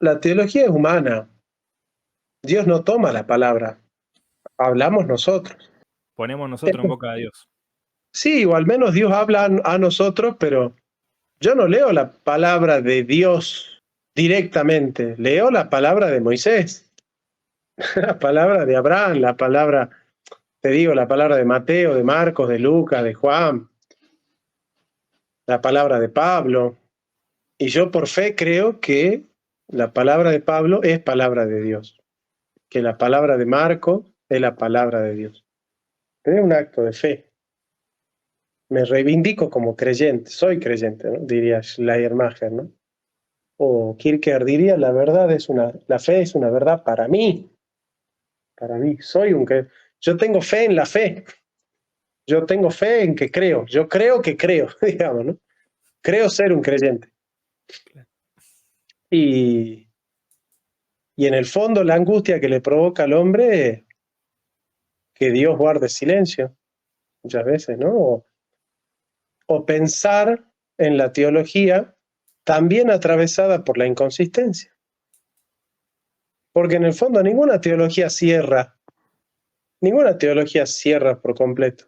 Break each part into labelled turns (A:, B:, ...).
A: la teología es humana. Dios no toma la palabra, hablamos nosotros.
B: Ponemos nosotros en boca de Dios.
A: Sí, o al menos Dios habla a nosotros, pero yo no leo la palabra de Dios directamente, leo la palabra de Moisés, la palabra de Abraham, la palabra, te digo, la palabra de Mateo, de Marcos, de Lucas, de Juan, la palabra de Pablo. Y yo por fe creo que la palabra de Pablo es palabra de Dios, que la palabra de Marcos es la palabra de Dios. Es un acto de fe. Me reivindico como creyente, soy creyente, ¿no? Diría Schleiermacher, ¿no? O Kierkegaard diría, la fe es una verdad para mí, yo tengo fe en la fe, yo tengo fe en que creo, yo creo que creo, digamos, ¿no? Creo ser un creyente. Y, y en el fondo la angustia que le provoca al hombre es que Dios guarde silencio, muchas veces, ¿no? O pensar en la teología también atravesada por la inconsistencia. Porque en el fondo ninguna teología cierra por completo.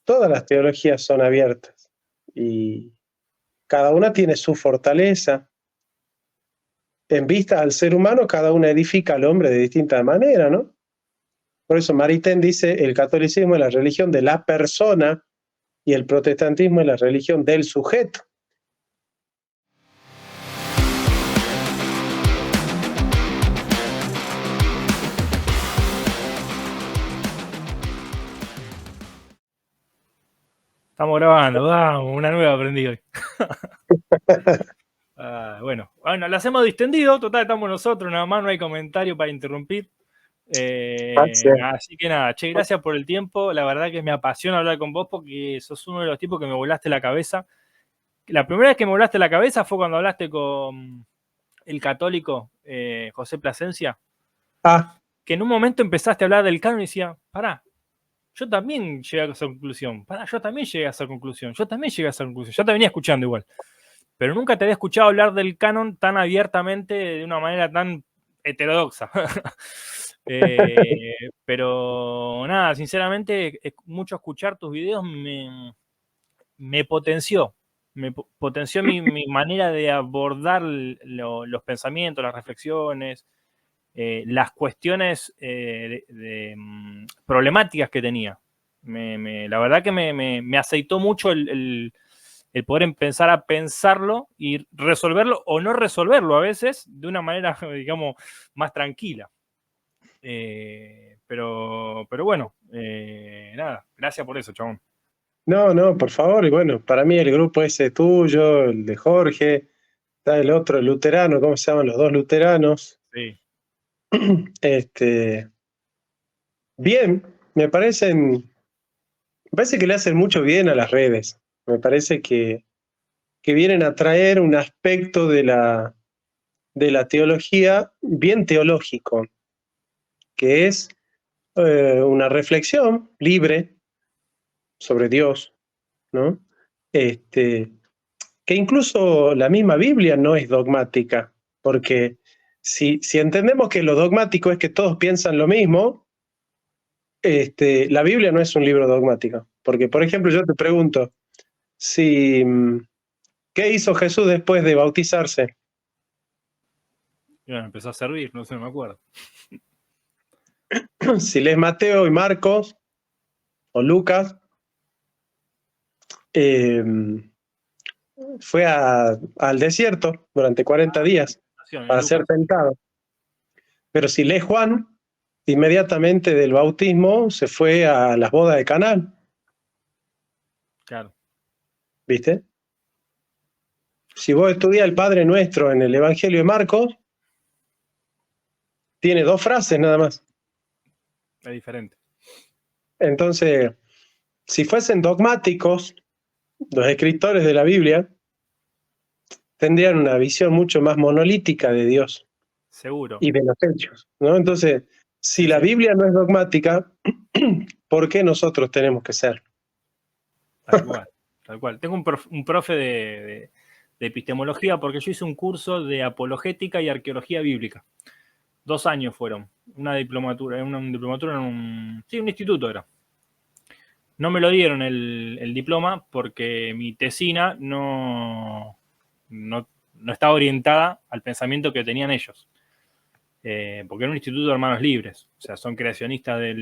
A: Todas las teologías son abiertas y cada una tiene su fortaleza. En vista al ser humano, cada una edifica al hombre de distinta manera, ¿no? Por eso Maritain dice, el catolicismo es la religión de la persona y el protestantismo es la religión del sujeto.
B: Estamos grabando, vamos, una nueva aprendí hoy. Bueno, lo hacemos distendido, total, estamos nosotros, nada más, no hay comentario para interrumpir. Así que nada, che, gracias por el tiempo. La verdad que me apasiona hablar con vos porque sos uno de los tipos que me volaste la cabeza. La primera vez que me volaste la cabeza fue cuando hablaste con el católico José Plasencia, que en un momento empezaste a hablar del canon y decía, pará, yo también llegué a esa conclusión, yo también llegué a esa conclusión, yo te venía escuchando igual, pero nunca te había escuchado hablar del canon tan abiertamente, de una manera tan heterodoxa. Pero nada, sinceramente, mucho escuchar tus videos me potenció. Me potenció mi manera de abordar los pensamientos, las reflexiones, las cuestiones problemáticas que tenía. La verdad que me aceitó mucho el poder empezar a pensarlo y resolverlo o no resolverlo a veces de una manera, digamos, más tranquila. Pero bueno, nada, gracias por eso, chabón.
A: No, por favor, y bueno, para mí el grupo ese tuyo, el de Jorge, está el otro, el luterano, ¿cómo se llaman los dos luteranos?
B: Sí.
A: Bien, me parece que le hacen mucho bien a las redes. Me parece que vienen a traer un aspecto de la teología bien teológico, que es una reflexión libre sobre Dios, ¿no? Que incluso la misma Biblia no es dogmática, porque si entendemos que lo dogmático es que todos piensan lo mismo, la Biblia no es un libro dogmático. Porque, por ejemplo, yo te pregunto, ¿qué hizo Jesús después de bautizarse?
B: Y bueno, empezó a servir, no sé, no me acuerdo.
A: Si lees Mateo y Marcos o Lucas, fue al desierto durante 40 días para ser tentado. Pero si lees Juan, inmediatamente del bautismo se fue a las bodas de Caná.
B: Claro.
A: ¿Viste? Si vos estudias el Padre Nuestro en el Evangelio de Marcos, tiene 2 frases nada más.
B: Es diferente.
A: Entonces, si fuesen dogmáticos, los escritores de la Biblia tendrían una visión mucho más monolítica de Dios.
B: Seguro.
A: Y de los hechos, ¿no? Entonces, si la Biblia no es dogmática, ¿por qué nosotros tenemos que ser?
B: Tal cual, tal cual. Tengo un profe de epistemología, porque yo hice un curso de apologética y arqueología bíblica. 2 años fueron. Una diplomatura en un instituto era. No me lo dieron el diploma porque mi tesina no estaba orientada al pensamiento que tenían ellos. Porque era un instituto de hermanos libres. O sea, son creacionistas de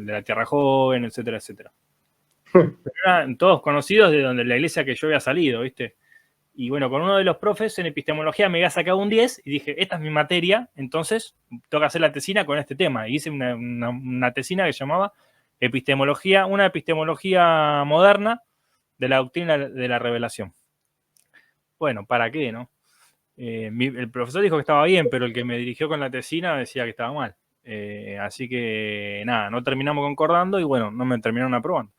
B: la Tierra Joven, etcétera, etcétera. Pero eran todos conocidos de donde la iglesia que yo había salido, ¿viste? Y bueno, con uno de los profes en epistemología me había sacado un 10 y dije, esta es mi materia, entonces tengo que hacer la tesina con este tema. Y hice una tesina que se llamaba una epistemología moderna de la doctrina de la revelación. Bueno, ¿para qué, no? El profesor dijo que estaba bien, pero el que me dirigió con la tesina decía que estaba mal. Así que nada, no terminamos concordando y bueno, no me terminaron aprobando.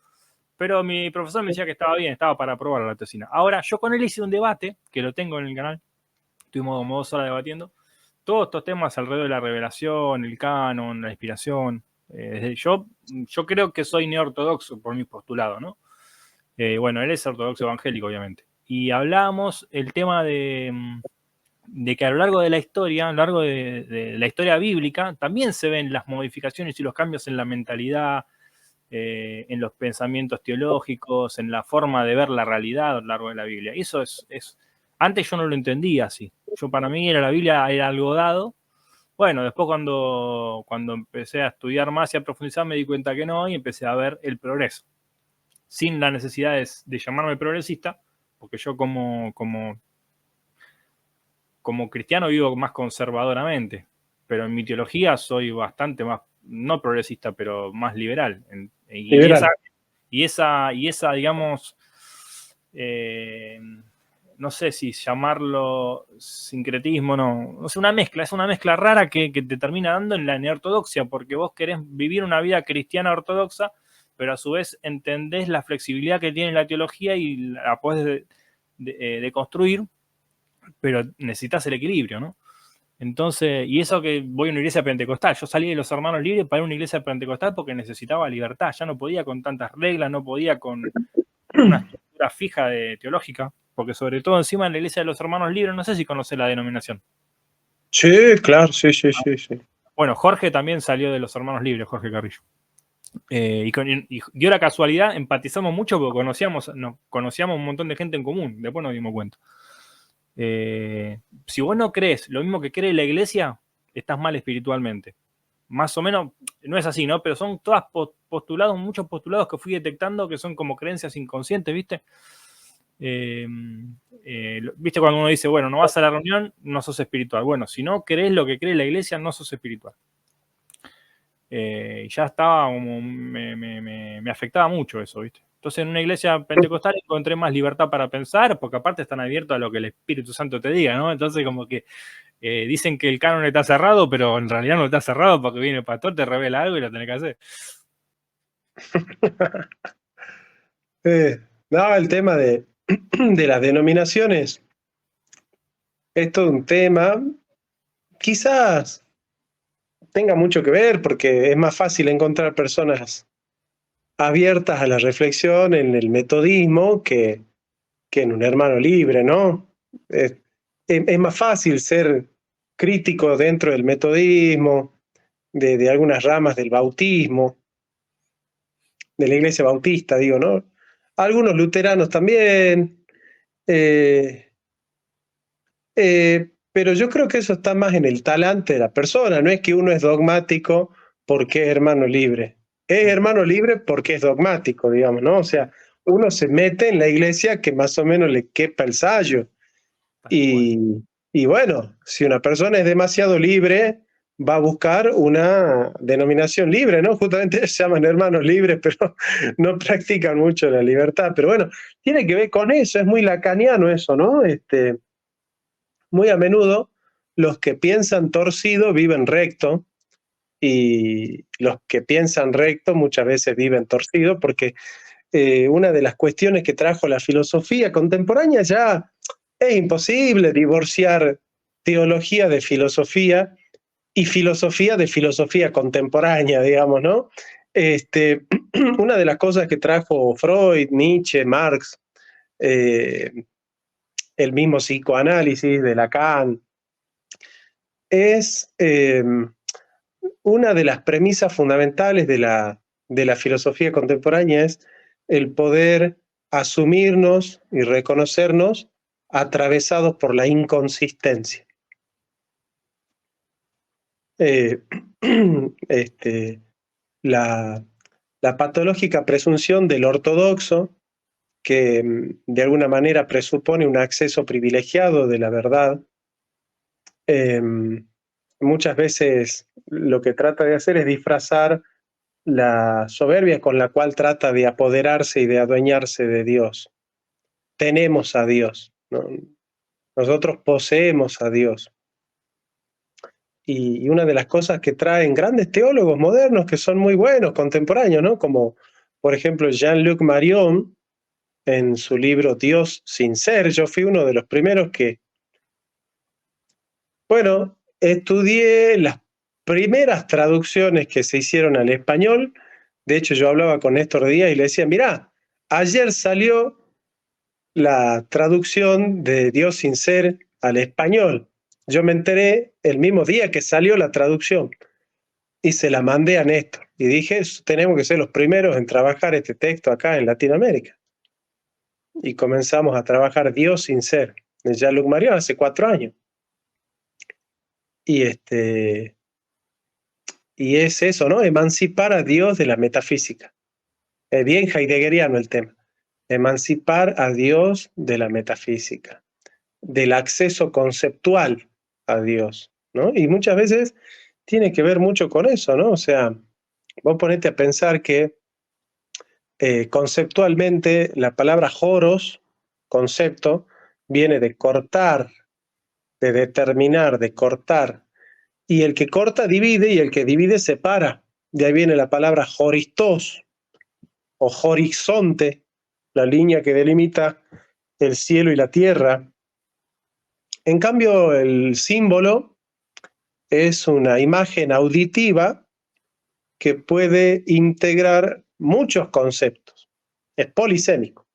B: Pero mi profesor me decía que estaba bien, estaba para aprobar la tesina. Ahora, yo con él hice un debate, que lo tengo en el canal, estuvimos como 2 horas debatiendo, todos estos temas alrededor de la revelación, el canon, la inspiración. Yo creo que soy neortodoxo por mi postulado, ¿no? Bueno, él es ortodoxo evangélico, obviamente. Y hablábamos el tema de que a lo largo de la historia, a lo largo de la historia bíblica, también se ven las modificaciones y los cambios en la mentalidad, en los pensamientos teológicos, en la forma de ver la realidad a lo largo de la Biblia. Y eso es antes yo no lo entendía así. Para mí la Biblia era algo dado. Bueno, después cuando empecé a estudiar más y a profundizar me di cuenta que no y empecé a ver el progreso. Sin la necesidad de llamarme progresista, porque yo como cristiano vivo más conservadoramente, pero en mi teología soy bastante más, no progresista, pero más liberal. Y esa, digamos, no sé si llamarlo sincretismo, no sé, es una mezcla rara que te termina dando en la neortodoxia, porque vos querés vivir una vida cristiana ortodoxa, pero a su vez entendés la flexibilidad que tiene la teología y la podés deconstruir, pero necesitas el equilibrio, ¿no? Entonces, y eso que voy a una iglesia pentecostal, yo salí de los hermanos libres para ir a una iglesia pentecostal porque necesitaba libertad, ya no podía con tantas reglas, no podía con una estructura fija teológica, porque sobre todo encima en la iglesia de los hermanos libres, no sé si conoce la denominación.
A: Sí, claro, sí.
B: Bueno, Jorge también salió de los hermanos libres, Jorge Carrillo. Y dio la casualidad, empatizamos mucho porque conocíamos un montón de gente en común, después nos dimos cuenta. Si vos no crees lo mismo que cree la iglesia, estás mal espiritualmente. Más o menos, no es así, ¿no? Pero son todas muchos postulados que fui detectando que son como creencias inconscientes, ¿viste? ¿Viste cuando uno dice, bueno, no vas a la reunión, no sos espiritual? Bueno, si no crees lo que cree la iglesia, no sos espiritual. Ya estaba como, me afectaba mucho eso, ¿viste? Entonces en una iglesia pentecostal encontré más libertad para pensar, porque aparte están abiertos a lo que el Espíritu Santo te diga, ¿no? Entonces como que dicen que el canon está cerrado, pero en realidad no está cerrado porque viene el pastor, te revela algo y lo tenés que hacer.
A: No, el tema de las denominaciones es todo un tema. Quizás tenga mucho que ver porque es más fácil encontrar personas abiertas a la reflexión en el metodismo que en un hermano libre, ¿no? Es más fácil ser crítico dentro del metodismo, de algunas ramas del bautismo, de la iglesia bautista, digo, ¿no? Algunos luteranos también. Pero yo creo que eso está más en el talante de la persona, no es que uno es dogmático porque es hermano libre. Es hermano libre porque es dogmático, digamos, ¿no? O sea, uno se mete en la iglesia que más o menos le quepa el sayo. Y bueno, si una persona es demasiado libre, va a buscar una denominación libre, ¿no? Justamente se llaman hermanos libres, pero no practican mucho la libertad. Pero bueno, tiene que ver con eso, es muy lacaniano eso, ¿no? Muy a menudo los que piensan torcido viven recto y los que piensan recto muchas veces viven torcido porque una de las cuestiones que trajo la filosofía contemporánea ya es imposible divorciar teología de filosofía y filosofía de filosofía contemporánea, digamos, ¿no? Una de las cosas que trajo Freud, Nietzsche, Marx, el mismo psicoanálisis de Lacan. Es una de las premisas fundamentales de la filosofía contemporánea, es el poder asumirnos y reconocernos atravesados por la inconsistencia. La patológica presunción del ortodoxo, que de alguna manera presupone un acceso privilegiado de la verdad, muchas veces lo que trata de hacer es disfrazar la soberbia con la cual trata de apoderarse y de adueñarse de Dios. Tenemos a Dios, ¿no? Nosotros poseemos a Dios. Y una de las cosas que traen grandes teólogos modernos que son muy buenos, contemporáneos, ¿no? Como por ejemplo Jean-Luc Marion, en su libro Dios sin ser. Yo fui uno de los primeros que, bueno, estudié las primeras traducciones que se hicieron al español. De hecho, yo hablaba con Néstor Díaz y le decía, mirá, ayer salió la traducción de Dios sin ser al español. Yo me enteré el mismo día que salió la traducción y se la mandé a Néstor. Y dije, tenemos que ser los primeros en trabajar este texto acá en Latinoamérica. Y comenzamos a trabajar Dios sin ser, de Jean-Luc Marion, hace 4 años. Y es eso, ¿no? Emancipar a Dios de la metafísica. Es bien heideggeriano el tema. Emancipar a Dios de la metafísica, del acceso conceptual a Dios, ¿no? Y muchas veces tiene que ver mucho con eso, ¿no? O sea, vos ponete a pensar que conceptualmente la palabra horos, concepto, viene de cortar, de determinar, de cortar. Y el que corta divide y el que divide separa. De ahí viene la palabra horistos o horizonte, la línea que delimita el cielo y la tierra. En cambio, el símbolo es una imagen auditiva que puede integrar muchos conceptos. Es polisémico.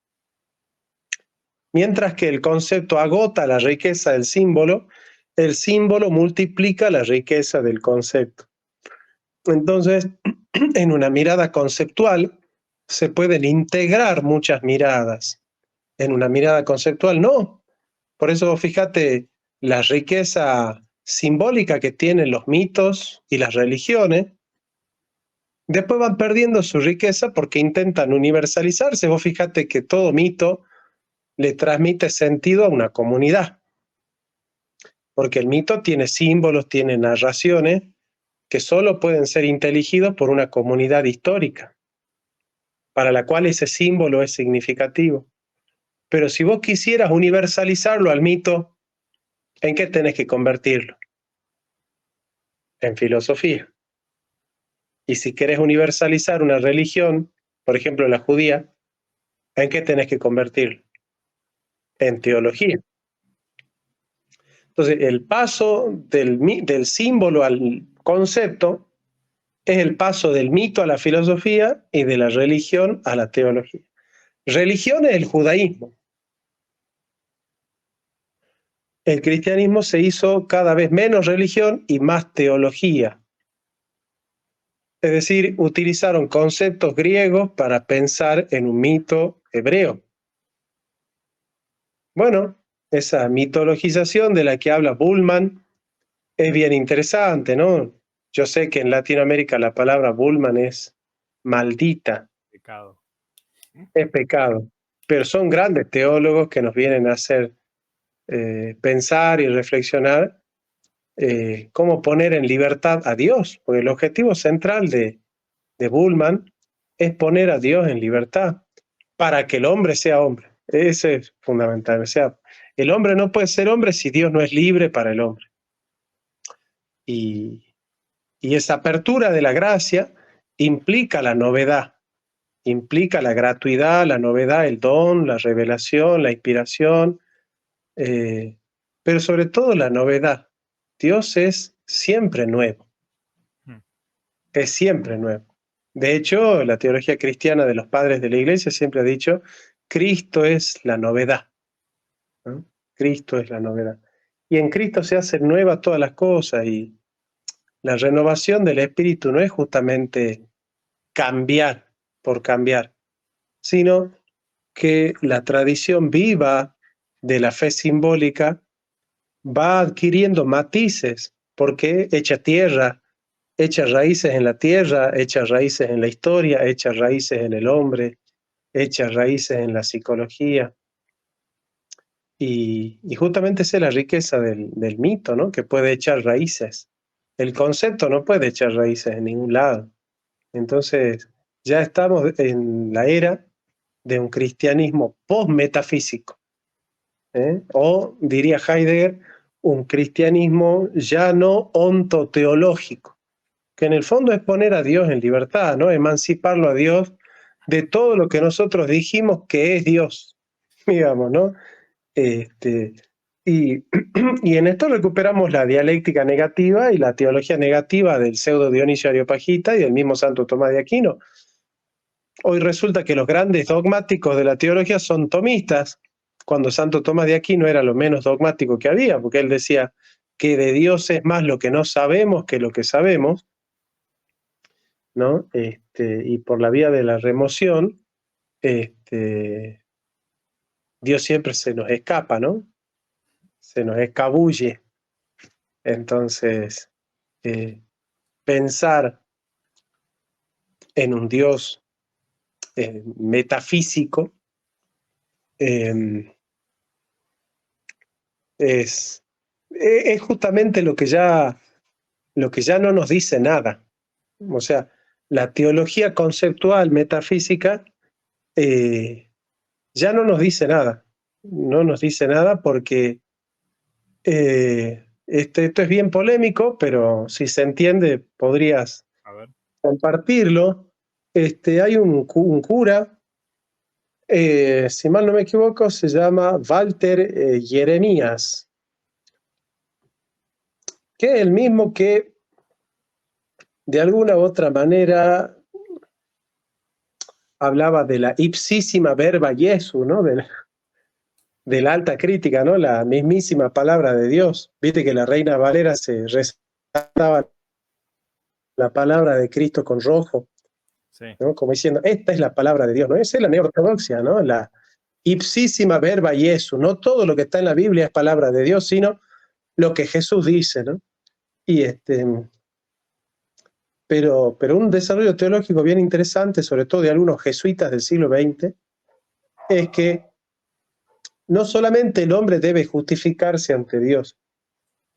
A: Mientras que el concepto agota la riqueza del símbolo, el símbolo multiplica la riqueza del concepto. Entonces, en una mirada conceptual se pueden integrar muchas miradas. En una mirada conceptual no. Por eso fíjate la riqueza simbólica que tienen los mitos y las religiones. Después van perdiendo su riqueza porque intentan universalizarse. Vos fíjate que todo mito le transmite sentido a una comunidad. Porque el mito tiene símbolos, tiene narraciones que solo pueden ser inteligidos por una comunidad histórica, para la cual ese símbolo es significativo. Pero si vos quisieras universalizarlo al mito, ¿en qué tenés que convertirlo? En filosofía. Y si querés universalizar una religión, por ejemplo la judía, ¿en qué tenés que convertirlo? En teología. Entonces, el paso del símbolo al concepto es el paso del mito a la filosofía y de la religión a la teología. Religión es el judaísmo. El cristianismo se hizo cada vez menos religión y más teología. Es decir, utilizaron conceptos griegos para pensar en un mito hebreo. Bueno, esa mitologización de la que habla Bullman es bien interesante, ¿no? Yo sé que en Latinoamérica la palabra Bullman es maldita.
B: Pecado.
A: Es pecado. Pero son grandes teólogos que nos vienen a hacer pensar y reflexionar cómo poner en libertad a Dios, porque el objetivo central de Bullman es poner a Dios en libertad para que el hombre sea hombre. Eso es fundamental. O sea, el hombre no puede ser hombre si Dios no es libre para el hombre. Y esa apertura de la gracia implica la novedad, implica la gratuidad, la novedad, el don, la revelación, la inspiración, pero sobre todo la novedad. Dios es siempre nuevo, es siempre nuevo. De hecho, la teología cristiana de los padres de la iglesia siempre ha dicho, Cristo es la novedad, ¿no? Cristo es la novedad. Y en Cristo se hacen nuevas todas las cosas, y la renovación del espíritu no es justamente cambiar por cambiar, sino que la tradición viva de la fe simbólica va adquiriendo matices, porque echa tierra, echa raíces en la tierra, echa raíces en la historia, echa raíces en el hombre, echa raíces en la psicología. Y justamente esa es la riqueza del mito, ¿no? Que puede echar raíces. El concepto no puede echar raíces en ningún lado. Entonces, ya estamos en la era de un cristianismo post-metafísico, ¿eh? O, diría Heidegger, un cristianismo ya no ontoteológico, que en el fondo es poner a Dios en libertad, ¿no? Emanciparlo a Dios de todo lo que nosotros dijimos que es Dios, digamos, ¿no? Y, y en esto recuperamos la dialéctica negativa y la teología negativa del pseudo Dionisio Areopagita y del mismo Santo Tomás de Aquino. Hoy resulta que los grandes dogmáticos de la teología son tomistas, cuando Santo Tomás de Aquino era lo menos dogmático que había, porque él decía que de Dios es más lo que no sabemos que lo que sabemos, ¿no? Y por la vía de la remoción, Dios siempre se nos escapa, ¿no? Se nos escabulle. Entonces, pensar en un Dios metafísico es justamente lo que ya no nos dice nada. O sea, la teología conceptual metafísica ya no nos dice nada. No nos dice nada porque esto es bien polémico, pero si se entiende, podrías compartirlo. Hay un cura, si mal no me equivoco, se llama Walter Jeremías, que es el mismo que de alguna u otra manera hablaba de la ipsísima verba Jesu, ¿no? De la alta crítica, ¿no? La mismísima palabra de Dios. Viste que la Reina Valera se resaltaba la palabra de Cristo con rojo, sí, ¿no? Como diciendo, esta es la palabra de Dios, ¿no? Esa es la neortodoxia, ¿no? La ipsísima verba Jesu. No todo lo que está en la Biblia es palabra de Dios, sino lo que Jesús dice, ¿no? Y pero un desarrollo teológico bien interesante, sobre todo de algunos jesuitas del siglo XX, es que no solamente el hombre debe justificarse ante Dios,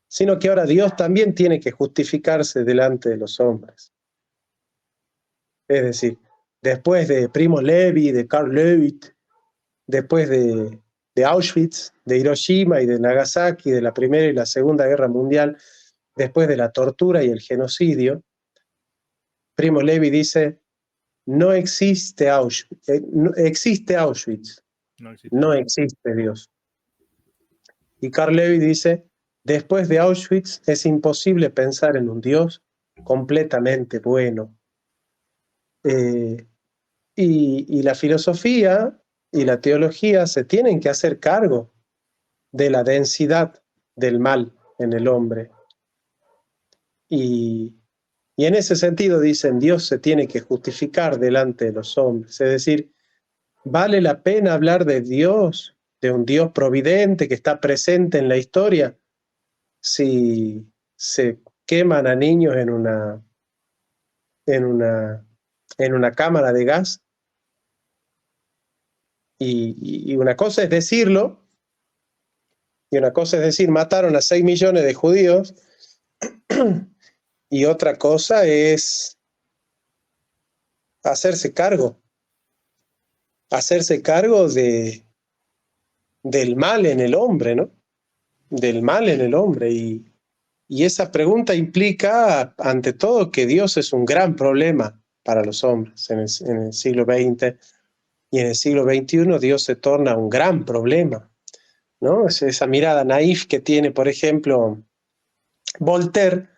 A: sino que ahora Dios también tiene que justificarse delante de los hombres. Es decir, después de Primo Levi, de Karl Levitt, después de Auschwitz, de Hiroshima y de Nagasaki, de la Primera y la Segunda Guerra Mundial, después de la tortura y el genocidio, Primo Levi dice, no existe Auschwitz, existe Auschwitz, no existe Dios. Y Karl Levi dice, después de Auschwitz es imposible pensar en un Dios completamente bueno. Y la filosofía y la teología se tienen que hacer cargo de la densidad del mal en el hombre. Y en ese sentido dicen, Dios se tiene que justificar delante de los hombres. Es decir, ¿vale la pena hablar de Dios, de un Dios providente que está presente en la historia, si se queman a niños en una cámara de gas? Y una cosa es decirlo, y una cosa es decir, mataron a 6 millones de judíos, y otra cosa es hacerse cargo del mal en el hombre, ¿no? Del mal en el hombre. Y esa pregunta implica, ante todo, que Dios es un gran problema para los hombres en el siglo XX, y en el siglo XXI Dios se torna un gran problema, ¿no? Esa mirada naif que tiene, por ejemplo, Voltaire,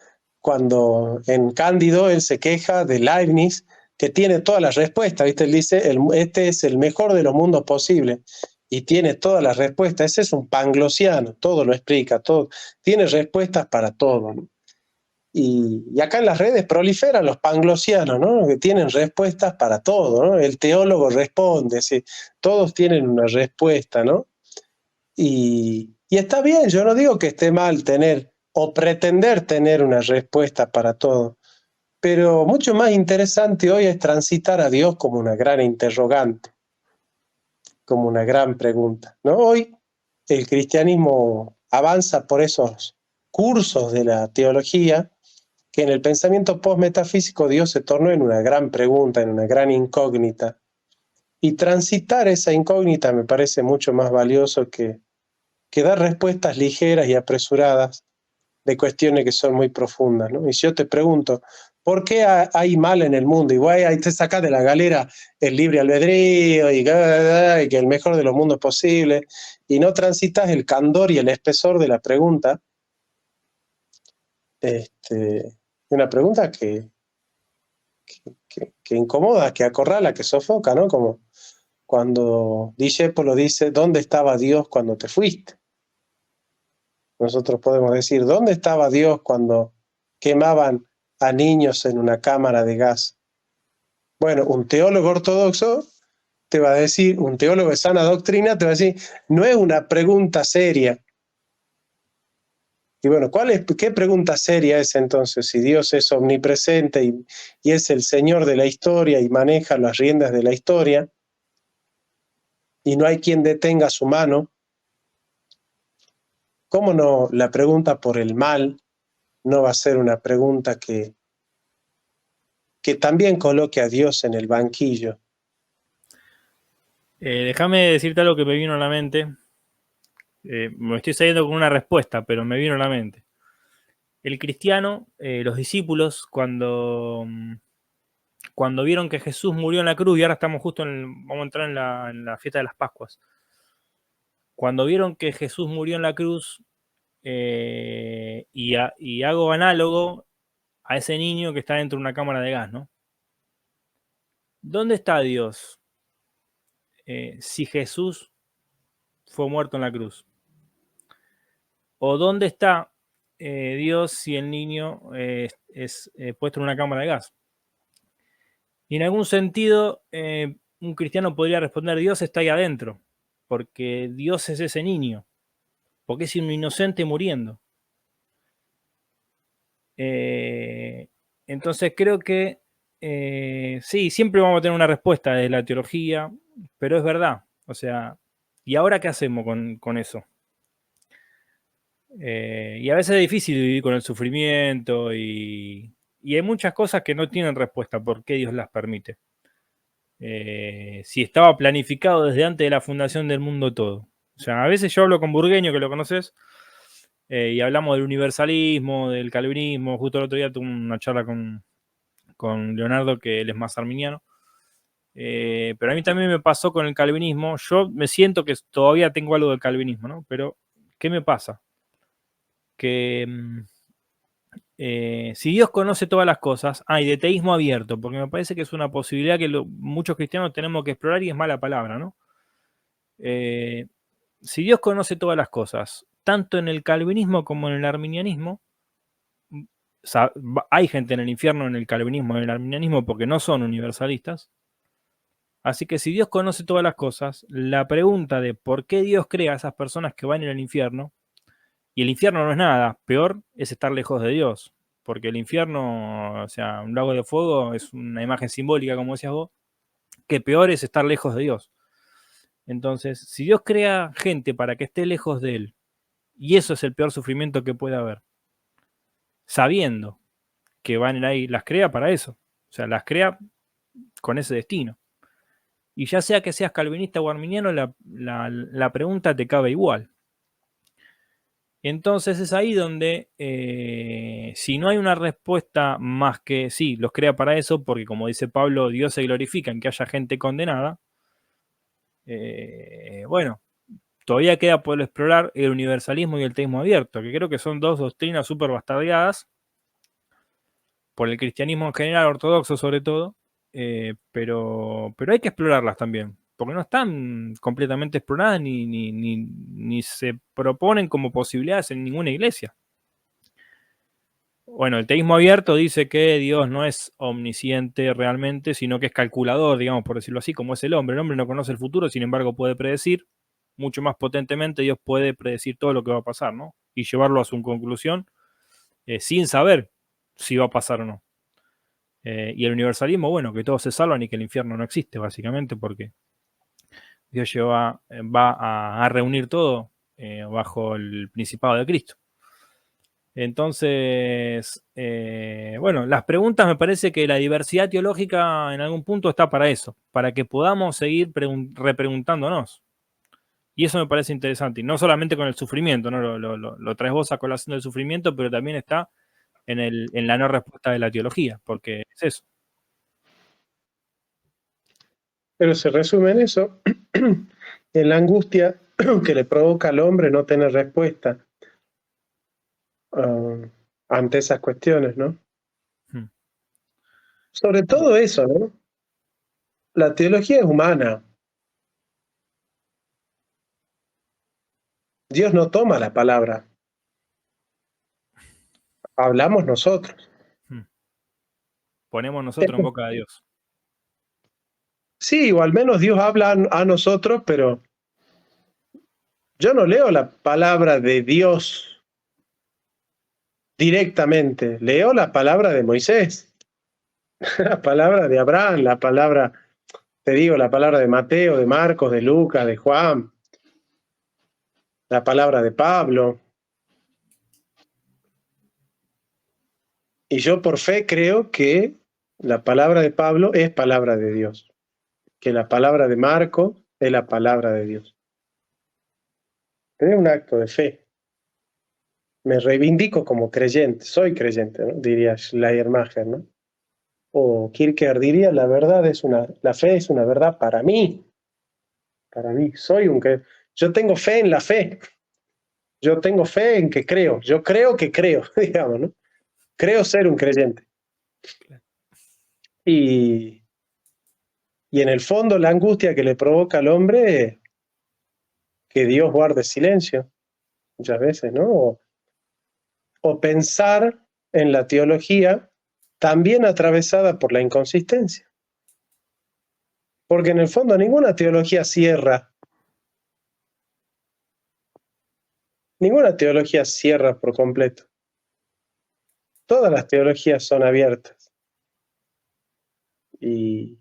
A: cuando en Cándido él se queja de Leibniz, que tiene todas las respuestas, ¿viste? Él dice, este es el mejor de los mundos posibles. y tiene todas las respuestas. Ese es un panglosiano, todo lo explica, todo, tiene respuestas para todo, ¿no? Y acá en las redes proliferan los panglosianos, ¿no? Que tienen respuestas para todo, ¿no? El teólogo responde, ¿sí? Todos tienen una respuesta, ¿no? Y está bien, yo no digo que esté mal tener o pretender tener una respuesta para todo, pero mucho más interesante hoy es transitar a Dios como una gran interrogante, como una gran pregunta, ¿no? Hoy el cristianismo avanza por esos cursos de la teología que en el pensamiento postmetafísico Dios se tornó en una gran pregunta, en una gran incógnita. Y transitar esa incógnita me parece mucho más valioso que dar respuestas ligeras y apresuradas de cuestiones que son muy profundas, ¿no? Y si yo te pregunto, ¿por qué hay mal en el mundo? Y bueno, ahí te sacas de la galera el libre albedrío y que el mejor de los mundos posible, y no transitas el candor y el espesor de la pregunta, una pregunta que incomoda, que acorrala, que sofoca, ¿no? Como cuando Discépolo dice, ¿dónde estaba Dios cuando te fuiste? Nosotros podemos decir, ¿dónde estaba Dios cuando quemaban a niños en una cámara de gas? Bueno, un teólogo ortodoxo te va a decir, un teólogo de sana doctrina te va a decir, no es una pregunta seria. Y bueno, ¿qué pregunta seria es entonces? Si Dios es omnipresente y es el Señor de la historia y maneja las riendas de la historia, y no hay quien detenga su mano, ¿cómo no la pregunta por el mal no va a ser una pregunta que también coloque a Dios en el banquillo?
B: Déjame decirte algo que me vino a la mente. Me estoy saliendo con una respuesta, pero me vino a la mente. El cristiano, los discípulos, cuando vieron que Jesús murió en la cruz, y ahora estamos justo vamos a entrar en la fiesta de las Pascuas, cuando vieron que Jesús murió en la cruz, y hago análogo a ese niño que está dentro de una cámara de gas, ¿no? ¿Dónde está Dios si Jesús fue muerto en la cruz? ¿O dónde está Dios si el niño es puesto en una cámara de gas? Y en algún sentido, un cristiano podría responder, Dios está ahí adentro, porque Dios es ese niño, porque es un inocente muriendo. Entonces creo que sí, siempre vamos a tener una respuesta de la teología, pero es verdad. O sea, ¿y ahora qué hacemos con eso? Y a veces es difícil vivir con el sufrimiento y hay muchas cosas que no tienen respuesta. ¿Por qué Dios las permite? Si estaba planificado desde antes de la fundación del mundo todo. O sea, a veces yo hablo con Burgueño, que lo conoces, y hablamos del universalismo, del calvinismo. Justo el otro día tuve una charla con Leonardo, que él es más arminiano. Pero a mí también me pasó con el calvinismo. Yo me siento que todavía tengo algo del calvinismo, ¿no? Pero, ¿qué me pasa? Que si Dios conoce todas las cosas, hay de teísmo abierto, porque me parece que es una posibilidad que muchos cristianos tenemos que explorar y es mala palabra, ¿no? Si Dios conoce todas las cosas, tanto en el calvinismo como en el arminianismo, hay gente en el infierno en el calvinismo y en el arminianismo porque no son universalistas. Así que si Dios conoce todas las cosas, la pregunta de por qué Dios crea a esas personas que van en el infierno, y el infierno no es nada, peor es estar lejos de Dios, porque el infierno, o sea, un lago de fuego es una imagen simbólica, como decías vos, que peor es estar lejos de Dios. Entonces, si Dios crea gente para que esté lejos de Él, y eso es el peor sufrimiento que puede haber, sabiendo que van a ir ahí, las crea para eso, o sea, las crea con ese destino. Y ya sea que seas calvinista o arminiano, la pregunta te cabe igual. Entonces es ahí donde, si no hay una respuesta más que sí, los crea para eso, porque como dice Pablo, Dios se glorifica en que haya gente condenada, bueno, todavía queda por explorar el universalismo y el teísmo abierto, que creo que son dos doctrinas súper bastardeadas por el cristianismo en general, ortodoxo sobre todo, pero hay que explorarlas también, porque no están completamente exploradas ni se proponen como posibilidades en ninguna iglesia. Bueno, el teísmo abierto dice que Dios no es omnisciente realmente, sino que es calculador, digamos, por decirlo así, como es el hombre. El hombre no conoce el futuro, sin embargo puede predecir. Mucho más potentemente Dios puede predecir todo lo que va a pasar, ¿no? Y llevarlo a su conclusión sin saber si va a pasar o no. Y el universalismo, bueno, que todos se salvan y que el infierno no existe, básicamente, porque Dios va a reunir todo bajo el principado de Cristo. Entonces, bueno, las preguntas me parece que la diversidad teológica en algún punto está para eso, para que podamos seguir repreguntándonos. Y eso me parece interesante, y no solamente con el sufrimiento, ¿no? Lo traes vos a colación del sufrimiento, pero también está en la no respuesta de la teología, porque es eso.
A: Pero se resume en eso, en la angustia que le provoca al hombre no tener respuesta ante esas cuestiones, ¿no? Sobre todo eso, ¿no? La teología es humana. Dios no toma la palabra. Hablamos nosotros.
B: Ponemos nosotros en boca de Dios.
A: Sí, o al menos Dios habla a nosotros, pero yo no leo la palabra de Dios directamente. Leo la palabra de Moisés, la palabra de Abraham, la palabra, te digo, la palabra de Mateo, de Marcos, de Lucas, de Juan, la palabra de Pablo. Y yo por fe creo que la palabra de Pablo es palabra de Dios, que la palabra de Marcos es la palabra de Dios. Es un acto de fe. Me reivindico como creyente, soy creyente, ¿no? Diría Schleiermacher, ¿no? O Kierkegaard diría, la fe es una verdad para mí. Para mí, yo tengo fe en la fe. Yo tengo fe en que creo. Yo creo que creo, digamos, ¿no? Creo ser un creyente. Y en el fondo la angustia que le provoca al hombre es que Dios guarde silencio, muchas veces, ¿no? O pensar en la teología también atravesada por la inconsistencia. Porque en el fondo ninguna teología cierra. Ninguna teología cierra por completo. Todas las teologías son abiertas. Y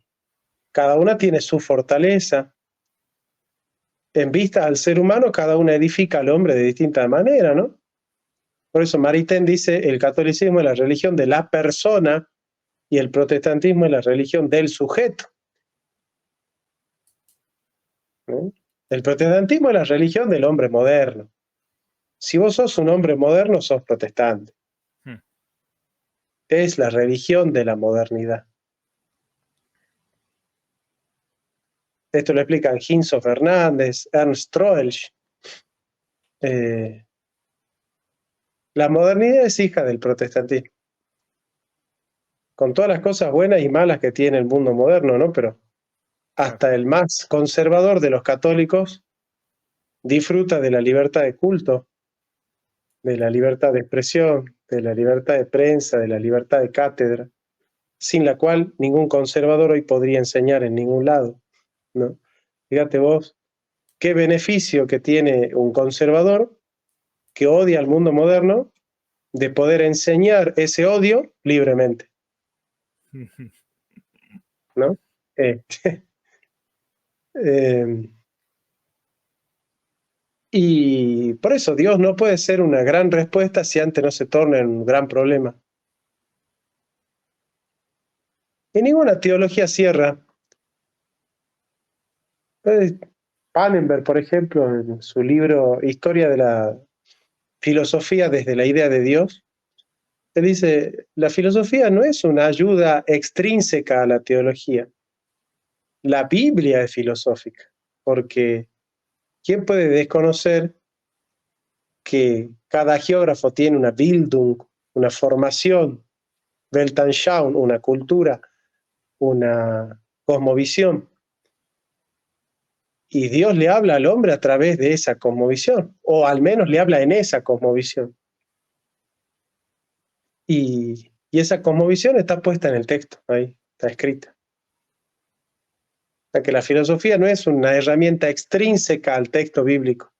A: cada una tiene su fortaleza. En vista al ser humano, cada una edifica al hombre de distinta manera, ¿no? Por eso Maritain dice, el catolicismo es la religión de la persona y el protestantismo es la religión del sujeto, ¿no? El protestantismo es la religión del hombre moderno. Si vos sos un hombre moderno, sos protestante. Es la religión de la modernidad. Esto lo explican Ginso Fernández, Ernst Troeltsch. La modernidad es hija del protestantismo. Con todas las cosas buenas y malas que tiene el mundo moderno, ¿no? Pero hasta el más conservador de los católicos disfruta de la libertad de culto, de la libertad de expresión, de la libertad de prensa, de la libertad de cátedra, sin la cual ningún conservador hoy podría enseñar en ningún lado, ¿no? Fíjate vos, qué beneficio que tiene un conservador que odia al mundo moderno de poder enseñar ese odio libremente, ¿no? Y por eso Dios no puede ser una gran respuesta si antes no se torna en un gran problema. Y ninguna teología cierra. Pannenberg, por ejemplo, en su libro Historia de la filosofía desde la idea de Dios, él dice, la filosofía no es una ayuda extrínseca a la teología. La Biblia es filosófica, porque ¿quién puede desconocer que cada geógrafo tiene una Bildung, una formación, Weltanschauung, una cultura, una cosmovisión? y Dios le habla al hombre a través de esa cosmovisión, o al menos le habla en esa cosmovisión. Y esa cosmovisión está puesta en el texto, ahí está escrita. O sea que la filosofía no es una herramienta extrínseca al texto bíblico.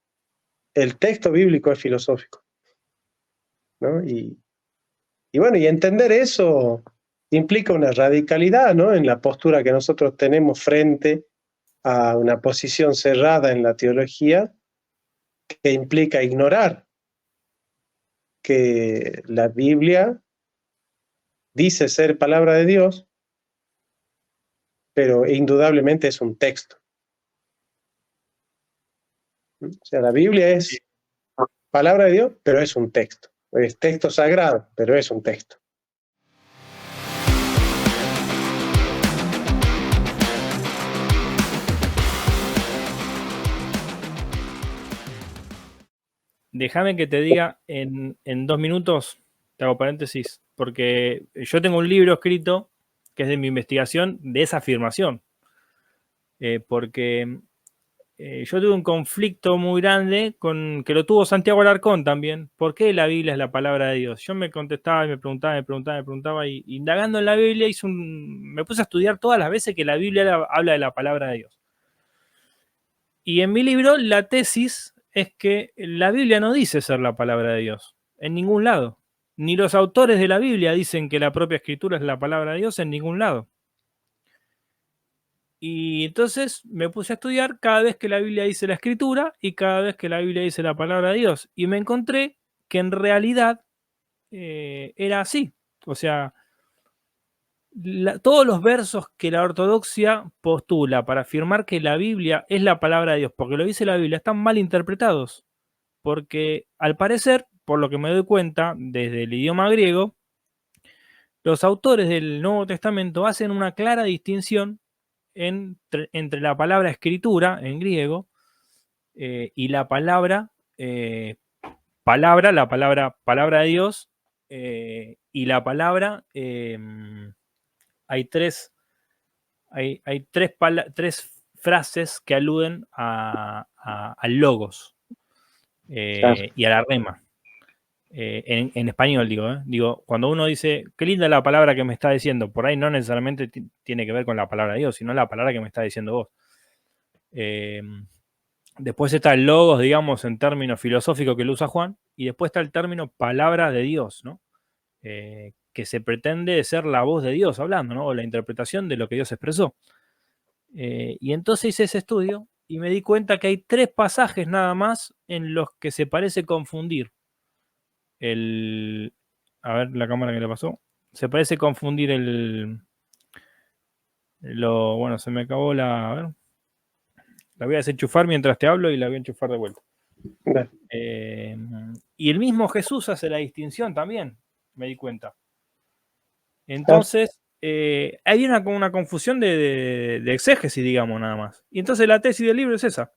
A: El texto bíblico es filosófico, ¿no? Y bueno, y entender eso implica una radicalidad, ¿no? En la postura que nosotros tenemos frente a una posición cerrada en la teología, que implica ignorar que la Biblia dice ser palabra de Dios, pero indudablemente es un texto. O sea, la Biblia es palabra de Dios, pero es un texto. Es texto sagrado, pero es un texto.
B: Déjame que te diga en 2 minutos, te hago paréntesis, porque yo tengo un libro escrito que es de mi investigación de esa afirmación. Porque yo tuve un conflicto muy grande que lo tuvo Santiago Alarcón también. ¿Por qué la Biblia es la palabra de Dios? Yo me contestaba y me preguntaba, y indagando en la Biblia me puse a estudiar todas las veces que la Biblia habla de la palabra de Dios. Y en mi libro la tesis es que la Biblia no dice ser la palabra de Dios, en ningún lado. Ni los autores de la Biblia dicen que la propia escritura es la palabra de Dios en ningún lado. Y entonces me puse a estudiar cada vez que la Biblia dice la escritura y cada vez que la Biblia dice la palabra de Dios. Y me encontré que en realidad era así. O sea, todos los versos que la ortodoxia postula para afirmar que la Biblia es la palabra de Dios, porque lo dice la Biblia, están mal interpretados. Porque al parecer, por lo que me doy cuenta desde el idioma griego, los autores del Nuevo Testamento hacen una clara distinción entre la palabra escritura en griego y la palabra palabra de Dios y la palabra hay tres frases que aluden al logos
A: Claro.
B: y a la rema. En español digo, cuando uno dice, qué linda la palabra que me está diciendo, por ahí no necesariamente tiene que ver con la palabra de Dios, sino la palabra que me está diciendo vos. Después está el logos, digamos, en términos filosóficos que lo usa Juan, y después está el término palabra de Dios, ¿no? Que se pretende ser la voz de Dios hablando, ¿no? O la interpretación de lo que Dios expresó. Y entonces hice ese estudio y me di cuenta que hay 3 pasajes nada más en los que se parece confundir a ver la cámara que le pasó. Se parece confundir bueno, se me acabó a ver. La voy a desenchufar mientras te hablo y la voy a enchufar de vuelta. Y el mismo Jesús hace la distinción también, me di cuenta. Entonces, hay una confusión de exégesis, digamos, nada más. Y entonces la tesis del libro es esa,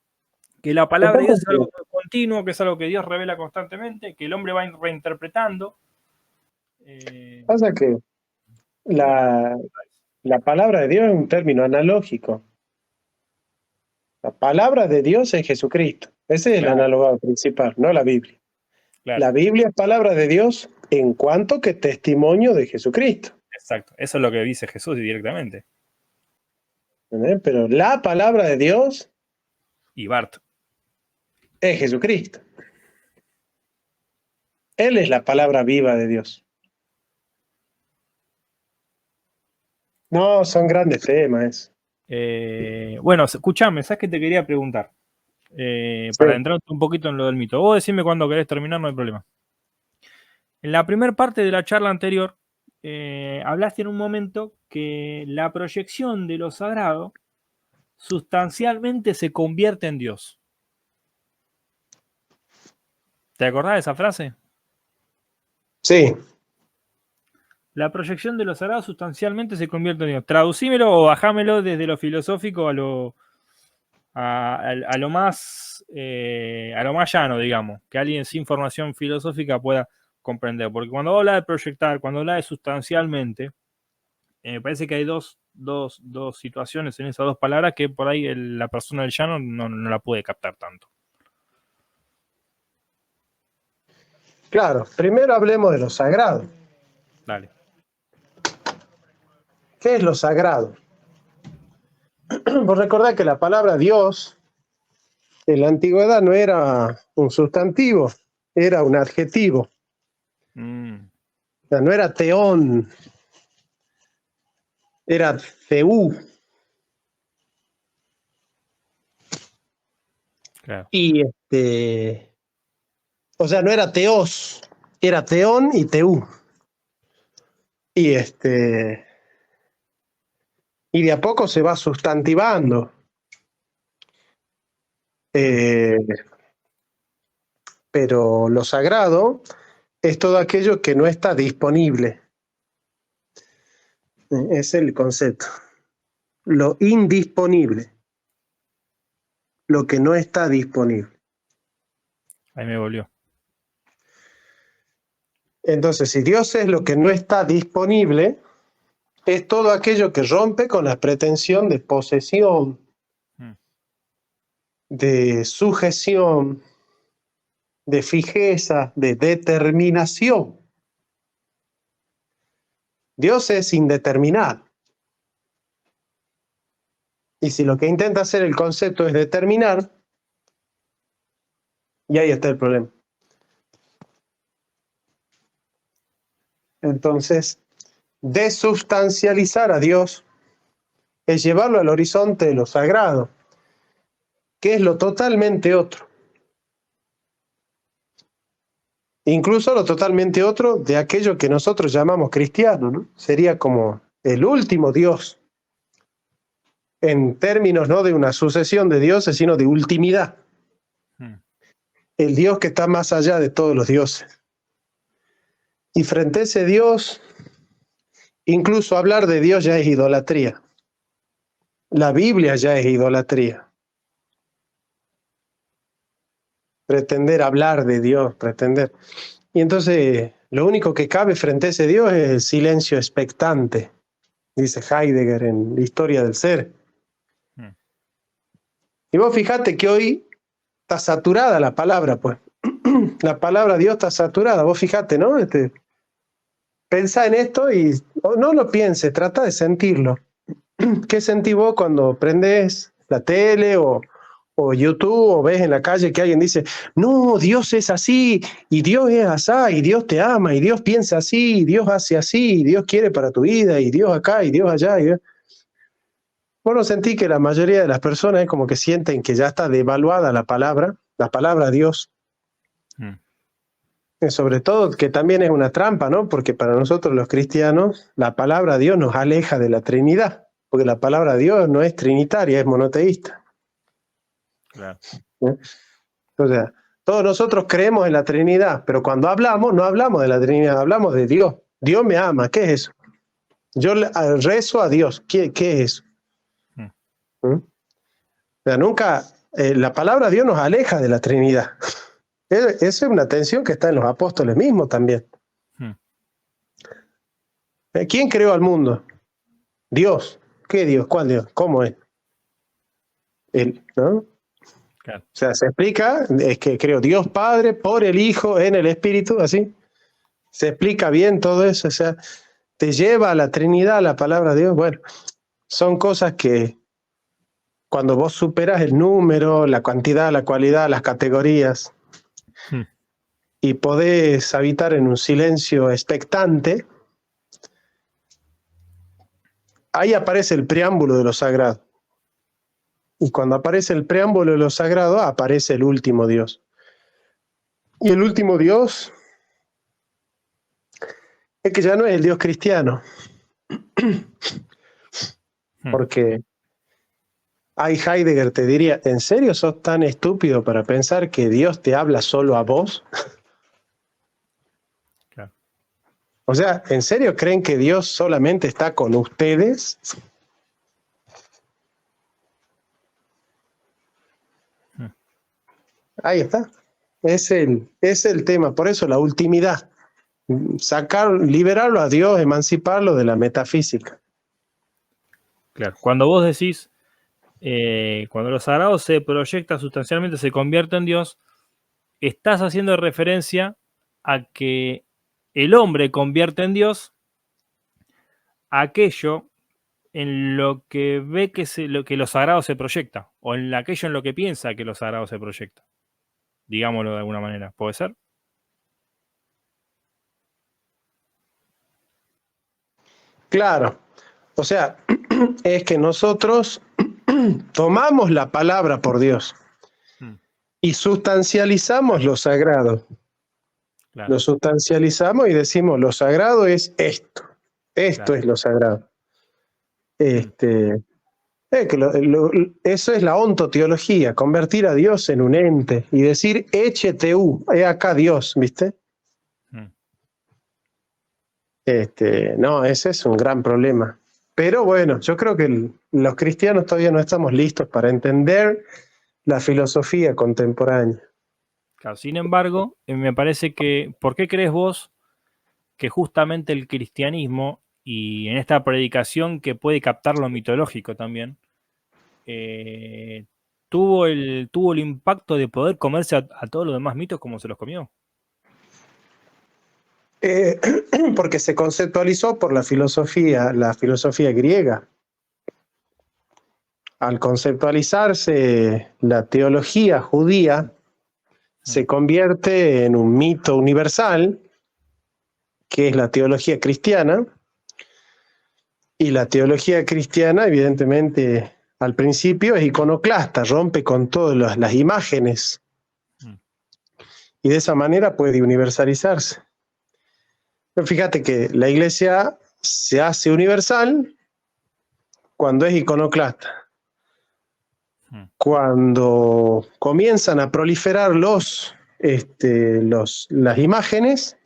B: que la palabra de Dios es algo continuo, que es algo que Dios revela constantemente, que el hombre va reinterpretando.
A: Pasa que la palabra de Dios es un término analógico. La palabra de Dios es Jesucristo. Ese es el analogado principal, no la Biblia. Claro. La Biblia es palabra de Dios en cuanto que testimonio de Jesucristo.
B: Exacto, eso es lo que dice Jesús directamente.
A: Pero la palabra de Dios
B: y Bart
A: es Jesucristo. Él es la palabra viva de Dios. No, son grandes temas.
B: Bueno, escúchame, ¿sabes qué te quería preguntar? Para entrar un poquito en lo del mito. Vos decime cuando querés terminar, no hay problema. En la primera parte de la charla anterior, hablaste en un momento que la proyección de lo sagrado sustancialmente se convierte en Dios. ¿Te acordás de esa frase?
A: Sí.
B: La proyección de lo sagrado sustancialmente se convierte en Dios. Traducímelo o bajámelo desde lo filosófico a lo más llano, digamos, que alguien sin formación filosófica pueda comprender. Porque cuando habla de proyectar, cuando habla de sustancialmente, me parece que hay dos dos situaciones en esas dos palabras que por ahí la persona del llano no la puede captar tanto.
A: Claro, primero hablemos de lo sagrado.
B: Dale.
A: ¿Qué es lo sagrado? Vos recordás que la palabra Dios en la antigüedad no era un sustantivo, era un adjetivo. O sea, no era teón, era theú.
B: Claro.
A: Y o sea, no era teos, era teón y teú. Y y de a poco se va sustantivando. Pero lo sagrado es todo aquello que no está disponible. Es el concepto. Lo indisponible. Lo que no está disponible.
B: Ahí me volvió.
A: Entonces, si Dios es lo que no está disponible, es todo aquello que rompe con la pretensión de posesión, de sujeción, de fijeza, de determinación. Dios es indeterminado. Y si lo que intenta hacer el concepto es determinar, y ahí está el problema. Entonces, desubstancializar a Dios es llevarlo al horizonte de lo sagrado, que es lo totalmente otro. Incluso lo totalmente otro de aquello que nosotros llamamos cristiano, ¿no? Sería como el último Dios, en términos no de una sucesión de dioses, sino de ultimidad. El Dios que está más allá de todos los dioses. Y frente a ese Dios, incluso hablar de Dios ya es idolatría. La Biblia ya es idolatría. Pretender hablar de Dios, pretender. Y entonces lo único que cabe frente a ese Dios es el silencio expectante, dice Heidegger en La historia del ser. Y vos fijate que hoy está saturada la palabra, pues. La palabra Dios está saturada, vos fijate, ¿no? Pensá en esto y no lo pienses, trata de sentirlo. ¿Qué sentís vos cuando prendés la tele o YouTube o ves en la calle que alguien dice, no, Dios es así, y Dios es así, y Dios te ama, y Dios piensa así, y Dios hace así, y Dios quiere para tu vida, y Dios acá, y Dios allá, y Dios... Vos no sentís que la mayoría de las personas es como que sienten que ya está devaluada la palabra Dios. Sobre todo que también es una trampa, ¿no? Porque para nosotros los cristianos la palabra Dios nos aleja de la Trinidad, porque la palabra Dios no es trinitaria, es monoteísta.
B: Claro.
A: O sea, todos nosotros creemos en la Trinidad, pero cuando hablamos, no hablamos de la Trinidad, hablamos de Dios. Dios me ama, ¿qué es eso? Yo rezo a Dios, ¿qué es eso? O sea, nunca, la palabra Dios nos aleja de la Trinidad. Esa es una tensión que está en los apóstoles mismos también. ¿Quién creó al mundo? Dios. ¿Qué Dios? ¿Cuál Dios? ¿Cómo es? Él, ¿no?
B: Claro.
A: O sea, se explica, es que creó Dios Padre, por el Hijo, en el Espíritu, así. Se explica bien todo eso, o sea, te lleva a la Trinidad, la palabra de Dios. Bueno, son cosas que cuando vos superas el número, la cantidad, la cualidad, las categorías, y podés habitar en un silencio expectante, ahí aparece el preámbulo de lo sagrado. Y cuando aparece el preámbulo de lo sagrado, aparece el último Dios. Y el último Dios es que ya no es el Dios cristiano. Porque ahí Heidegger te diría, ¿en serio sos tan estúpido para pensar que Dios te habla solo a vos?
B: Claro.
A: O sea, ¿en serio creen que Dios solamente está con ustedes? Ahí está. Es el tema. Por eso la ultimidad. Liberarlo a Dios, emanciparlo de la metafísica.
B: Claro. Cuando vos decís, cuando lo sagrado se proyecta sustancialmente, se convierte en Dios, estás haciendo referencia a que el hombre convierte en Dios aquello en lo que ve que lo sagrado se proyecta, o en aquello en lo que piensa que lo sagrado se proyecta, digámoslo de alguna manera. ¿Puede ser?
A: Claro, o sea, es que nosotros tomamos la palabra por Dios
B: Mm,
A: y sustancializamos lo sagrado.
B: claro,
A: Lo sustancializamos y decimos, lo sagrado es esto. Esto
B: claro.
A: es lo sagrado.
B: Mm,
A: Este, eso es la ontoteología, convertir a Dios en un ente y decir, HTU, he acá Dios, ¿viste?
B: mm.
A: No, ese es un gran problema. Pero bueno, yo creo que los cristianos todavía no estamos listos para entender la filosofía contemporánea.
B: Claro, sin embargo, me parece que, ¿por qué crees vos que justamente el cristianismo, y en esta predicación que puede captar lo mitológico también, eh, tuvo el impacto de poder comerse a todos los demás mitos como se los comió?
A: Eh, Porque se conceptualizó por la filosofía griega. Al conceptualizarse la teología judía,
B: Mm,
A: se convierte en un mito universal, que es la teología cristiana, y la teología cristiana, evidentemente, al principio es iconoclasta, rompe con todas las imágenes,
B: mm,
A: y de esa manera puede universalizarse. Pero fíjate que la iglesia se hace universal cuando es iconoclasta.
B: mm.
A: Cuando comienzan a proliferar las imágenes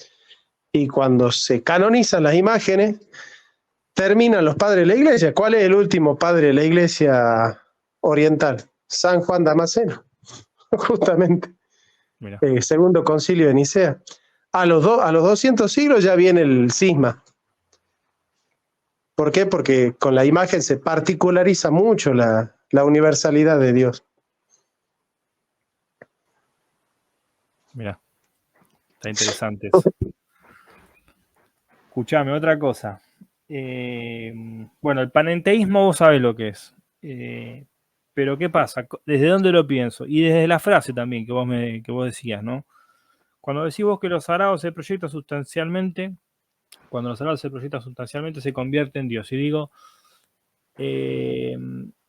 A: y cuando se canonizan las imágenes, terminan los padres de la iglesia. ¿Cuál es el último padre de la iglesia oriental? San Juan Damasceno, justamente,
B: Mira,
A: el segundo concilio de Nicea. A los 200 siglos ya viene el cisma. ¿Por qué? Porque con la imagen se particulariza mucho la universalidad de Dios.
B: mira, está interesante eso. Escuchame, otra cosa. Eh, bueno, el panenteísmo vos sabés lo que es. Pero ¿qué pasa? ¿Desde dónde lo pienso? Y desde la frase también que vos decías, ¿no? Cuando decís vos que los sagrados se proyecta sustancialmente, cuando los sagrados se proyecta sustancialmente se convierte en Dios. Y digo, eh,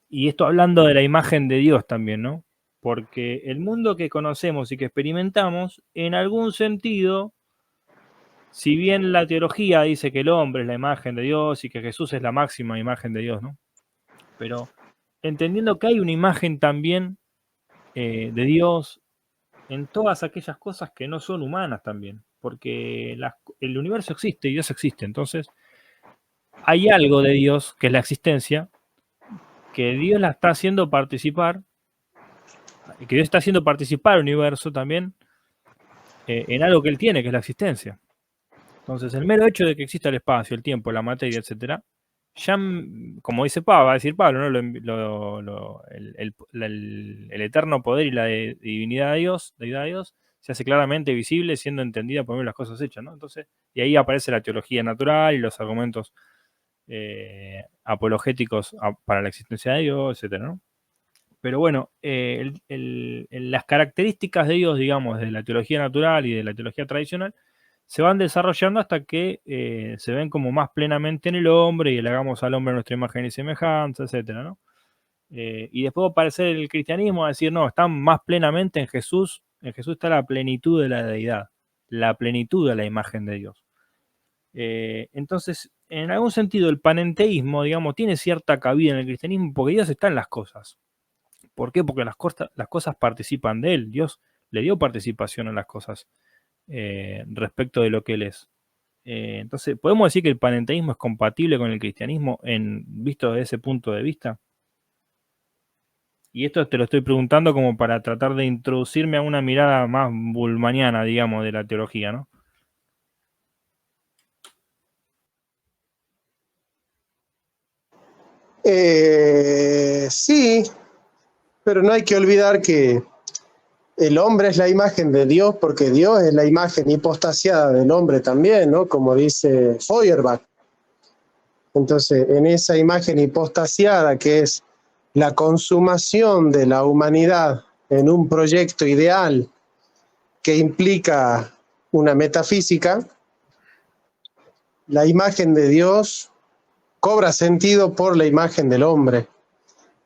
B: y esto hablando de la imagen de Dios también, ¿no? Porque el mundo que conocemos y que experimentamos, en algún sentido, si bien la teología dice que el hombre es la imagen de Dios y que Jesús es la máxima imagen de Dios, ¿no? Pero entendiendo que hay una imagen también de Dios en todas aquellas cosas que no son humanas también, porque el universo existe y Dios existe, entonces hay algo de Dios, que es la existencia, que Dios la está haciendo participar, que Dios está haciendo participar al universo también en algo que Él tiene, que es la existencia. Entonces, el mero hecho de que exista el espacio, el tiempo, la materia, etcétera, ya, como dice Pablo, va a decir Pablo, ¿no? El eterno poder y la divinidad de Dios, deidad de Dios, se hace claramente visible siendo entendida por medio de las cosas hechas, ¿no? Entonces, y ahí aparece la teología natural y los argumentos apologéticos para la existencia de Dios, etcétera, ¿no? Pero bueno, las características de Dios, digamos, de la teología natural y de la teología tradicional, se van desarrollando hasta que se ven como más plenamente en el hombre y le hagamos al hombre nuestra imagen y semejanza, etcétera, ¿no? Y después va a aparecer el cristianismo a decir, no, están más plenamente en Jesús está la plenitud de la deidad, la plenitud de la imagen de Dios. Entonces, en algún sentido, el panenteísmo, digamos, tiene cierta cabida en el cristianismo porque Dios está en las cosas. ¿Por qué? Porque las cosas participan de Él. Dios le dio participación a las cosas respecto de lo que Él es. Entonces, ¿podemos decir que el panenteísmo es compatible con el cristianismo visto desde ese punto de vista? Y esto te lo estoy preguntando como para tratar de introducirme a una mirada más bulmaniana, digamos, de la teología, ¿no?
A: Sí, pero no hay que olvidar que el hombre es la imagen de Dios, porque Dios es la imagen hipostasiada del hombre también, ¿no? Como dice Feuerbach. Entonces, en esa imagen hipostasiada, que es la consumación de la humanidad en un proyecto ideal que implica una metafísica, la imagen de Dios cobra sentido por la imagen del hombre.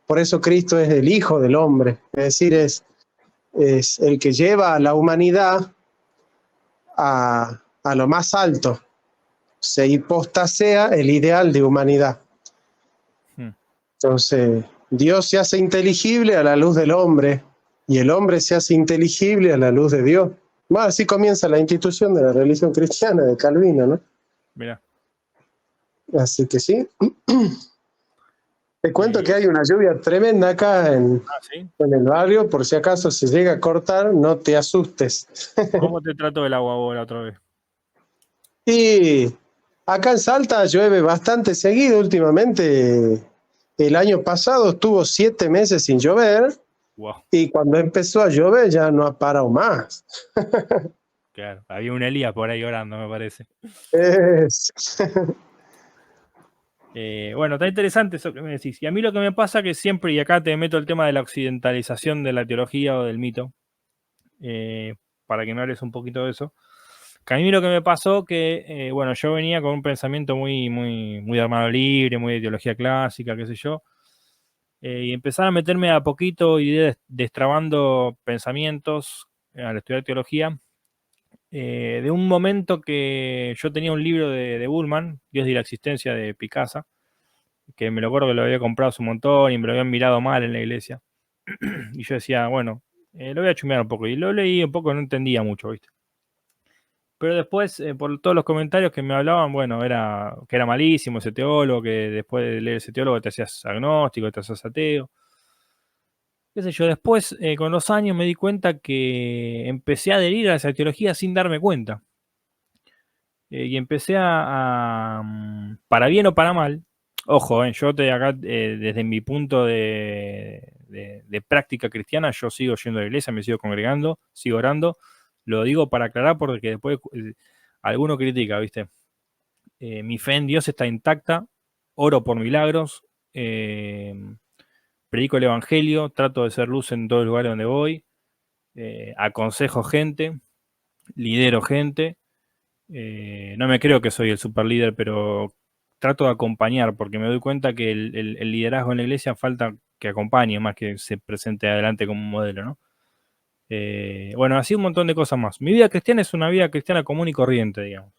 A: Por eso Cristo es el Hijo del Hombre, es decir, es el que lleva a la humanidad a lo más alto. Se hipostasea el ideal de humanidad. Entonces, Dios se hace inteligible a la luz del hombre y el hombre se hace inteligible a la luz de Dios. Bueno, así comienza la institución de la religión cristiana de Calvino, ¿no?
B: Mirá.
A: Así que sí. Te cuento que hay una lluvia tremenda acá
B: ¿Sí?
A: en el barrio, por si acaso se llega a cortar, no te asustes.
B: ¿Cómo te trató el agua ahora otra vez?
A: Y acá en Salta llueve bastante seguido últimamente. El año pasado estuvo 7 meses sin llover.
B: Wow.
A: Y cuando empezó a llover ya no ha parado más.
B: Claro, había un Elías por ahí orando, me parece.
A: Es...
B: Bueno, está interesante eso que me decís. Y a mí lo que me pasa que siempre, y acá te meto el tema de la occidentalización de la teología o del mito, para que me hables un poquito de eso. Que a mí lo que me pasó que, bueno, yo venía con un pensamiento muy de hermano libre, muy de teología clásica, qué sé yo, y empezar a meterme a poquito y destrabando pensamientos al estudiar teología, de un momento que yo tenía un libro de Bullman, Dios y la existencia de Picasa, que me lo acuerdo que lo había comprado hace un montón y me lo habían mirado mal en la iglesia. Y yo decía, bueno, lo voy a chumear un poco. Y lo leí un poco, no entendía mucho, ¿viste? Pero después, por todos los comentarios que me hablaban, bueno, que era malísimo ese teólogo, que después de leer ese teólogo te hacías agnóstico, te hacías ateo. Qué sé yo, después, con los años me di cuenta que empecé a adherir a esa teología sin darme cuenta. Y empecé para bien o para mal, ojo, yo acá, desde mi punto de práctica cristiana, yo sigo yendo a la iglesia, me sigo congregando, sigo orando. Lo digo para aclarar porque después alguno critica, ¿viste? Mi fe en Dios está intacta, oro por milagros, predico el evangelio, trato de ser luz en todo el lugar donde voy, aconsejo gente, lidero gente. No me creo que soy el super líder, pero trato de acompañar, porque me doy cuenta que el liderazgo en la iglesia falta que acompañe más que se presente adelante como un modelo, ¿no? Bueno, así un montón de cosas más. Mi vida cristiana es una vida cristiana común y corriente, digamos.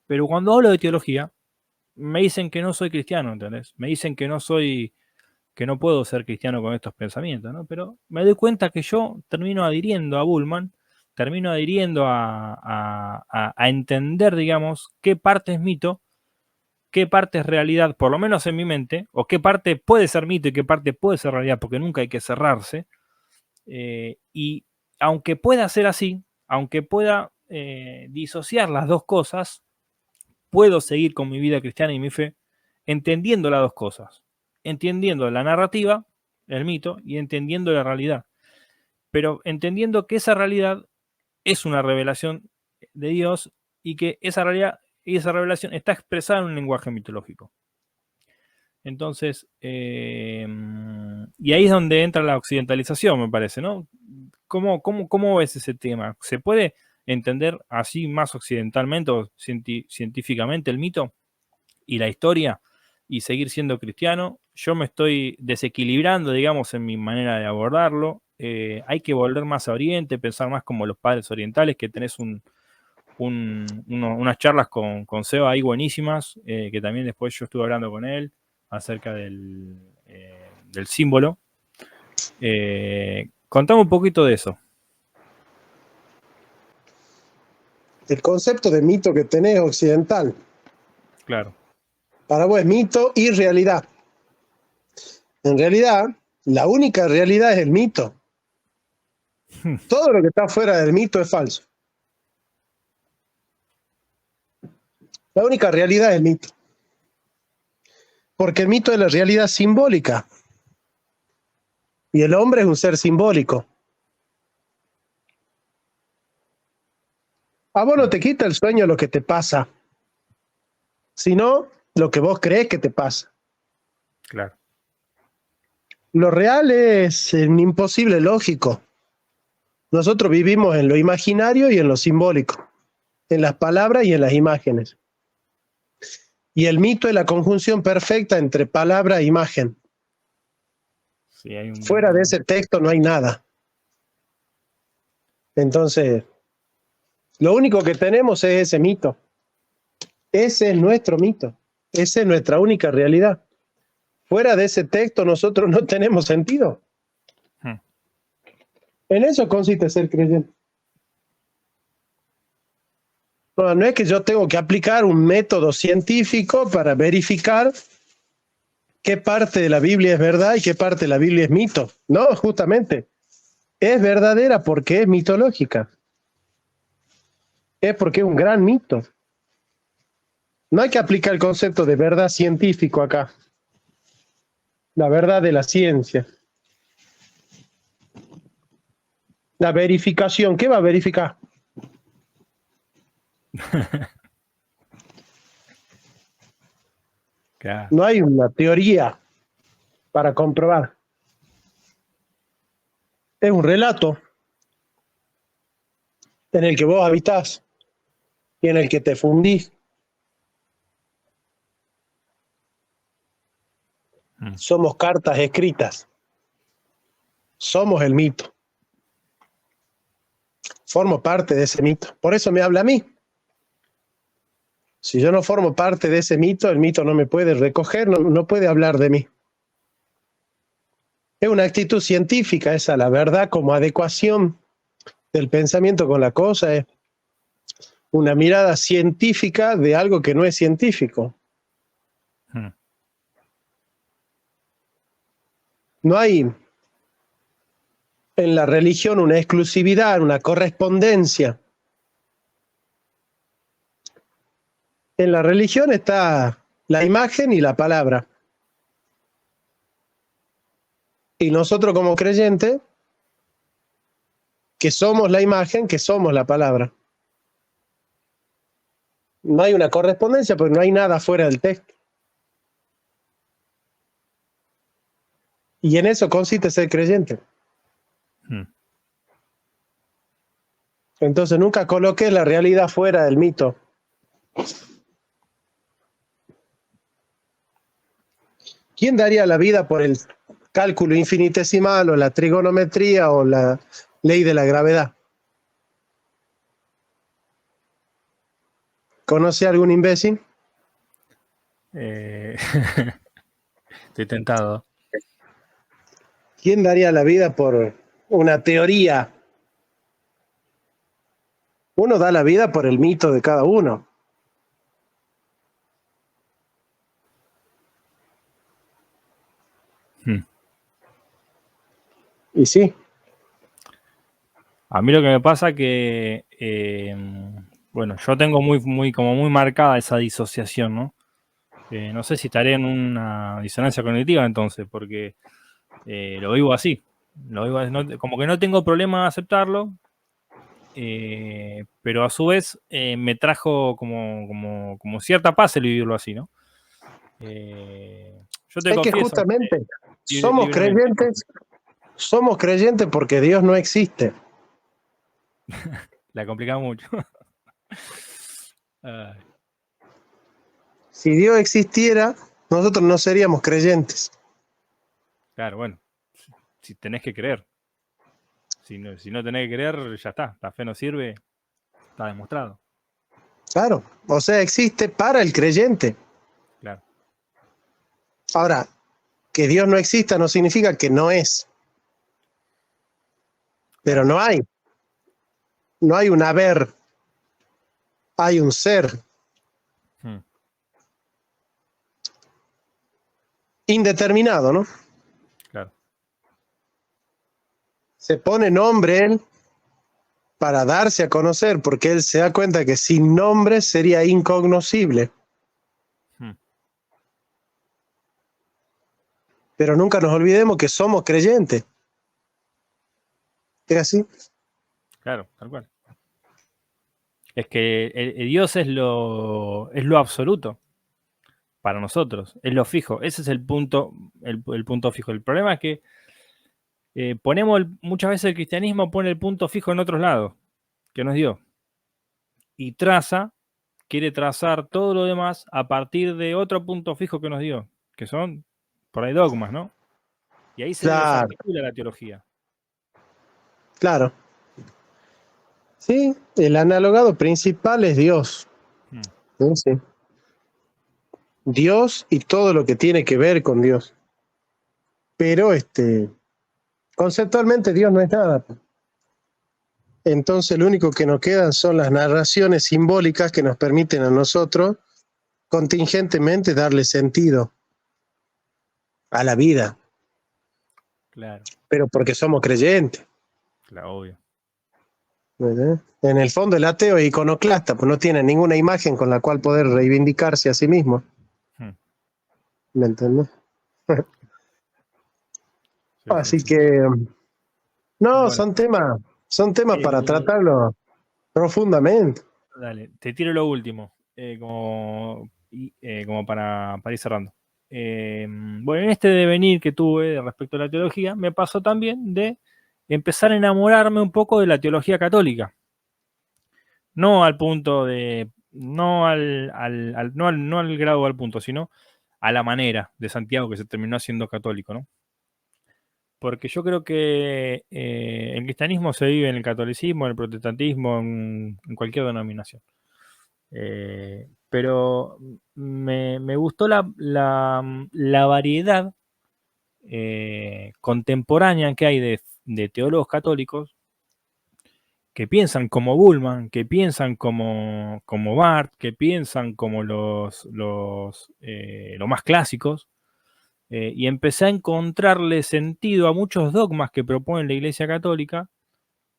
B: Pero cuando hablo de teología, me dicen que no soy cristiano, ¿entendés? Me dicen que no puedo ser cristiano con estos pensamientos, ¿no? Pero me doy cuenta que yo termino adhiriendo a Bullman, termino adhiriendo a entender, digamos, qué parte es mito, qué parte es realidad, por lo menos en mi mente, o qué parte puede ser mito y qué parte puede ser realidad, porque nunca hay que cerrarse. Y aunque pueda ser así, aunque pueda disociar las dos cosas, puedo seguir con mi vida cristiana y mi fe entendiendo las dos cosas, entendiendo la narrativa, el mito, y entendiendo la realidad, pero entendiendo que esa realidad es una revelación de Dios y que esa realidad y esa revelación está expresada en un lenguaje mitológico. Entonces, y ahí es donde entra la occidentalización, me parece, ¿no? ¿Cómo ves ese tema? ¿Se puede entender así más occidentalmente o científicamente el mito y la historia y seguir siendo cristiano? Yo me estoy desequilibrando, digamos, en mi manera de abordarlo. Hay que volver más a Oriente, pensar más como los padres orientales, que tenés unas charlas con Seba ahí buenísimas, que también después yo estuve hablando con él acerca del símbolo. Contame un poquito de eso.
A: El concepto de mito que tenés occidental.
B: Claro.
A: Para vos es mito y realidad. En realidad, la única realidad es el mito. Todo lo que está fuera del mito es falso. La única realidad es el mito. Porque el mito es la realidad simbólica. Y el hombre es un ser simbólico. A vos no te quita el sueño lo que te pasa, sino lo que vos crees que te pasa.
B: Claro.
A: Lo real es imposible, lógico. Nosotros vivimos en lo imaginario y en lo simbólico, en las palabras y en las imágenes. Y el mito es la conjunción perfecta entre palabra e imagen.
B: Sí, hay un...
A: Fuera de ese texto no hay nada. Entonces, lo único que tenemos es ese mito. Ese es nuestro mito. Esa es nuestra única realidad. Fuera de ese texto nosotros no tenemos sentido. En eso consiste ser creyente. No, no es que yo tengo que aplicar un método científico para verificar qué parte de la Biblia es verdad y qué parte de la Biblia es mito. No, justamente. Es verdadera porque es mitológica. Es porque es un gran mito. No hay que aplicar el concepto de verdad científico acá. La verdad de la ciencia. La verificación. ¿Qué va a verificar?
B: Claro.
A: No hay una teoría para comprobar. Es un relato en el que vos habitás y en el que te fundís. Somos cartas escritas. Somos el mito. Formo parte de ese mito. Por eso me habla a mí. Si yo no formo parte de ese mito, el mito no me puede recoger, no puede hablar de mí. Es una actitud científica esa, la verdad como adecuación del pensamiento con la cosa, es una mirada científica de algo que no es científico. No hay en la religión una exclusividad, una correspondencia. En la religión está la imagen y la palabra. Y nosotros como creyentes, que somos la imagen, que somos la palabra. No hay una correspondencia porque no hay nada fuera del texto. Y en eso consiste ser creyente. Entonces nunca coloques la realidad fuera del mito. ¿Quién daría la vida por el cálculo infinitesimal o la trigonometría o la ley de la gravedad? ¿Conoce algún imbécil?
B: Estoy tentado.
A: ¿Quién daría la vida por una teoría? Uno da la vida por el mito de cada uno. Y sí.
B: A mí lo que me pasa que, bueno, yo tengo como muy marcada esa disociación, ¿no? No sé si estaré en una disonancia cognitiva entonces, porque lo vivo así. Como que no tengo problema en aceptarlo, pero a su vez me trajo como cierta paz el vivirlo así, ¿no? Yo te
A: Es que
B: confieso.
A: justamente somos creyentes porque Dios no existe.
B: La complica mucho.
A: Si Dios existiera, nosotros no seríamos creyentes.
B: Claro, bueno, si tenés que creer. Si no tenés que creer, ya está. La fe no sirve, está demostrado.
A: Claro, o sea, existe para el creyente.
B: Claro.
A: Ahora, que Dios no exista no significa que no es. Pero no hay. No hay un haber. Hay un ser. Indeterminado, ¿no?
B: Claro.
A: Se pone nombre él para darse a conocer, porque él se da cuenta que sin nombre sería incognoscible. Pero nunca nos olvidemos que somos creyentes. ¿Es así?
B: Claro, tal cual. Es que el Dios es lo absoluto para nosotros, es lo fijo. Ese es el punto, el punto fijo. El problema es que muchas veces el cristianismo pone el punto fijo en otros lados, que no es Dios. Y quiere trazar todo lo demás a partir de otro punto fijo que nos dio, que son por ahí dogmas, ¿no? Y ahí se
A: Claro,
B: desarticula la teología.
A: claro. Sí, el analogado principal es Dios. Sí, sí. Dios y todo lo que tiene que ver con Dios. Pero conceptualmente Dios no es nada. Entonces lo único que nos quedan son las narraciones simbólicas que nos permiten a nosotros contingentemente darle sentido a la vida.
B: Claro,
A: Pero porque somos creyentes.
B: claro, obvio.
A: ¿Verdad? En el fondo el ateo es iconoclasta, pues no tiene ninguna imagen con la cual poder reivindicarse a sí mismo. ¿Me entiendes?
B: Sí, sí,
A: Así
B: sí.
A: que, no,
B: Bueno,
A: son temas para tratarlo profundamente.
B: dale, te tiro lo último, como para ir cerrando. Bueno, en este devenir que tuve respecto a la teología, me pasó también de empezar a enamorarme un poco de la teología católica. No al punto de, no al grado o al punto, sino a la manera de Santiago que se terminó siendo católico, ¿no? Porque yo creo que el cristianismo se vive en el catolicismo, en el protestantismo, en cualquier denominación. Pero me gustó la variedad contemporánea que hay de teólogos católicos que piensan como Bullman, que piensan como Barth, que piensan como los más clásicos, y empecé a encontrarle sentido a muchos dogmas que propone la Iglesia Católica,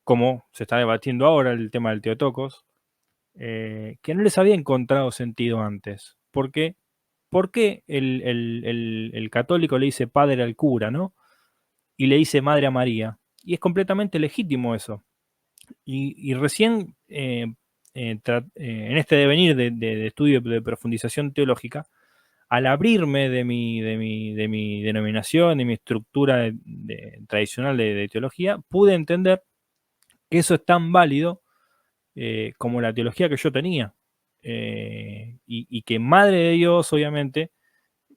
B: como se está debatiendo ahora el tema del Teotocos, que no les había encontrado sentido antes. ¿Por qué? Porque el católico le dice padre al cura, ¿no? Y le dice madre a María. Y es completamente legítimo eso. Y recién en este devenir de estudio de profundización teológica, al abrirme de mi denominación, de mi estructura tradicional de teología, pude entender que eso es tan válido como la teología que yo tenía. Y que Madre de Dios, obviamente,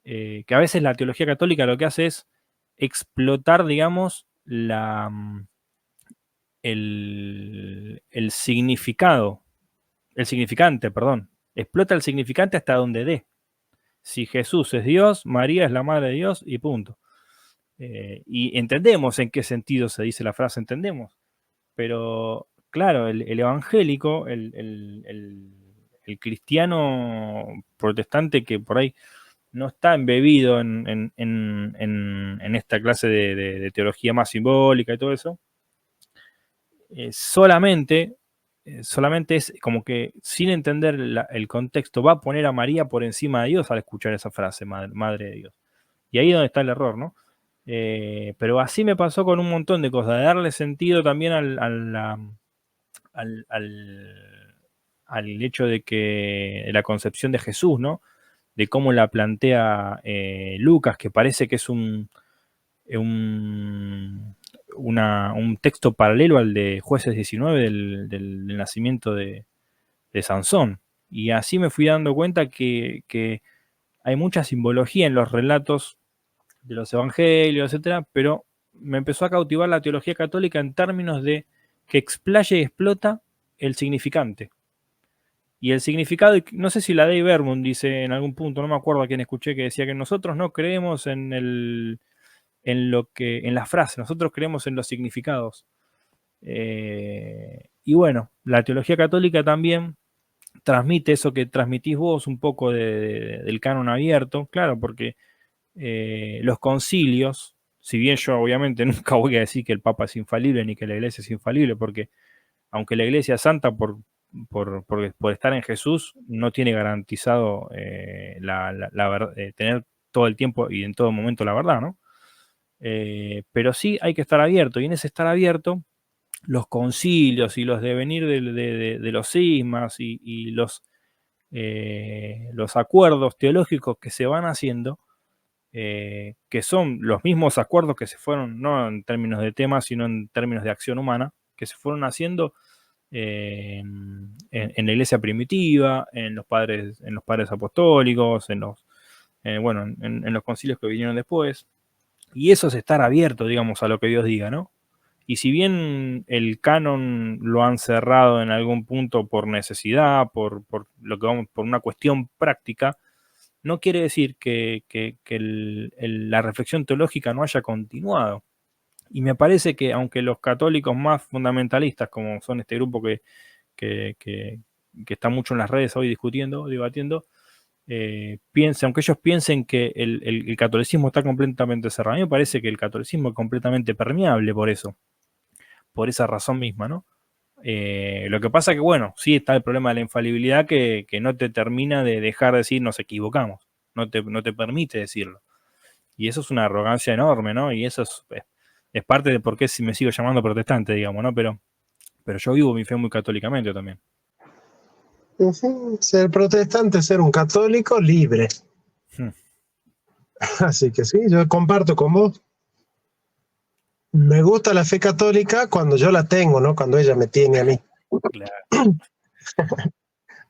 B: que a veces la teología católica lo que hace es explotar, digamos, el significado, el significante, perdón. Explota el significante hasta donde dé. Si Jesús es Dios, María es la Madre de Dios y punto. Y entendemos en qué sentido se dice la frase, entendemos. Pero claro, el evangélico, el cristiano protestante que por ahí no está embebido en esta clase de teología más simbólica y todo eso, solamente es como que sin entender el contexto va a poner a María por encima de Dios al escuchar esa frase, madre de Dios. Y ahí es donde está el error, ¿no? Pero así me pasó con un montón de cosas, de darle sentido también al hecho de que la concepción de Jesús, ¿no? De cómo la plantea Lucas, que parece que es un texto paralelo al de Jueces 19 del nacimiento de Sansón. Y así me fui dando cuenta que hay mucha simbología en los relatos de los evangelios, etcétera, pero me empezó a cautivar la teología católica en términos de que explaya y explota el significante. Y el significado, no sé si la Dave Bermond dice en algún punto, no me acuerdo a quién escuché, que decía que nosotros no creemos en la frase, nosotros creemos en los significados. Y bueno, la teología católica también transmite eso que transmitís vos un poco del canon abierto, claro, porque los concilios, si bien yo obviamente nunca voy a decir que el Papa es infalible ni que la Iglesia es infalible, porque aunque la Iglesia es santa por estar en Jesús, no tiene garantizado tener todo el tiempo y en todo momento la verdad, ¿no? Pero sí hay que estar abierto, y en ese estar abierto, los concilios y los devenir de los cismas y los acuerdos teológicos que se van haciendo, que son los mismos acuerdos que se fueron, no en términos de temas, sino en términos de acción humana, que se fueron haciendo en la iglesia primitiva, en los padres apostólicos, en los concilios que vinieron después. Y eso es estar abierto, digamos, a lo que Dios diga, ¿no? Y si bien el canon lo han cerrado en algún punto por necesidad, por una cuestión práctica, no quiere decir que la reflexión teológica no haya continuado. Y me parece que aunque los católicos más fundamentalistas, como son este grupo que está mucho en las redes hoy discutiendo, debatiendo, aunque ellos piensen que el catolicismo está completamente cerrado, a mí me parece que el catolicismo es completamente permeable por esa razón misma, ¿no? Lo que pasa que, bueno, sí está el problema de la infalibilidad que no te termina de dejar decir nos equivocamos, no te permite decirlo. Y eso es una arrogancia enorme, ¿no? Y eso es parte de por qué me sigo llamando protestante, digamos, ¿no? Pero yo vivo mi fe muy católicamente también.
A: Ser protestante, ser un católico libre. Así que sí, yo comparto con vos. Me gusta la fe católica cuando yo la tengo, no cuando ella me tiene a mí.
B: Claro.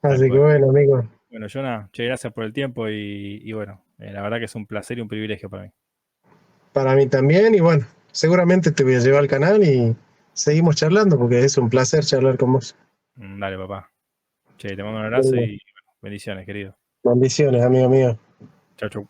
A: Así que bueno, amigo.
B: Bueno, Jonah, muchas gracias por el tiempo y bueno, la verdad que es un placer y un privilegio para mí.
A: Para mí también, y bueno, seguramente te voy a llevar al canal y seguimos charlando porque es un placer charlar con vos.
B: Dale, papá. Che, te mando un abrazo y bendiciones, querido.
A: Bendiciones, amigo mío.
B: Chau, chau.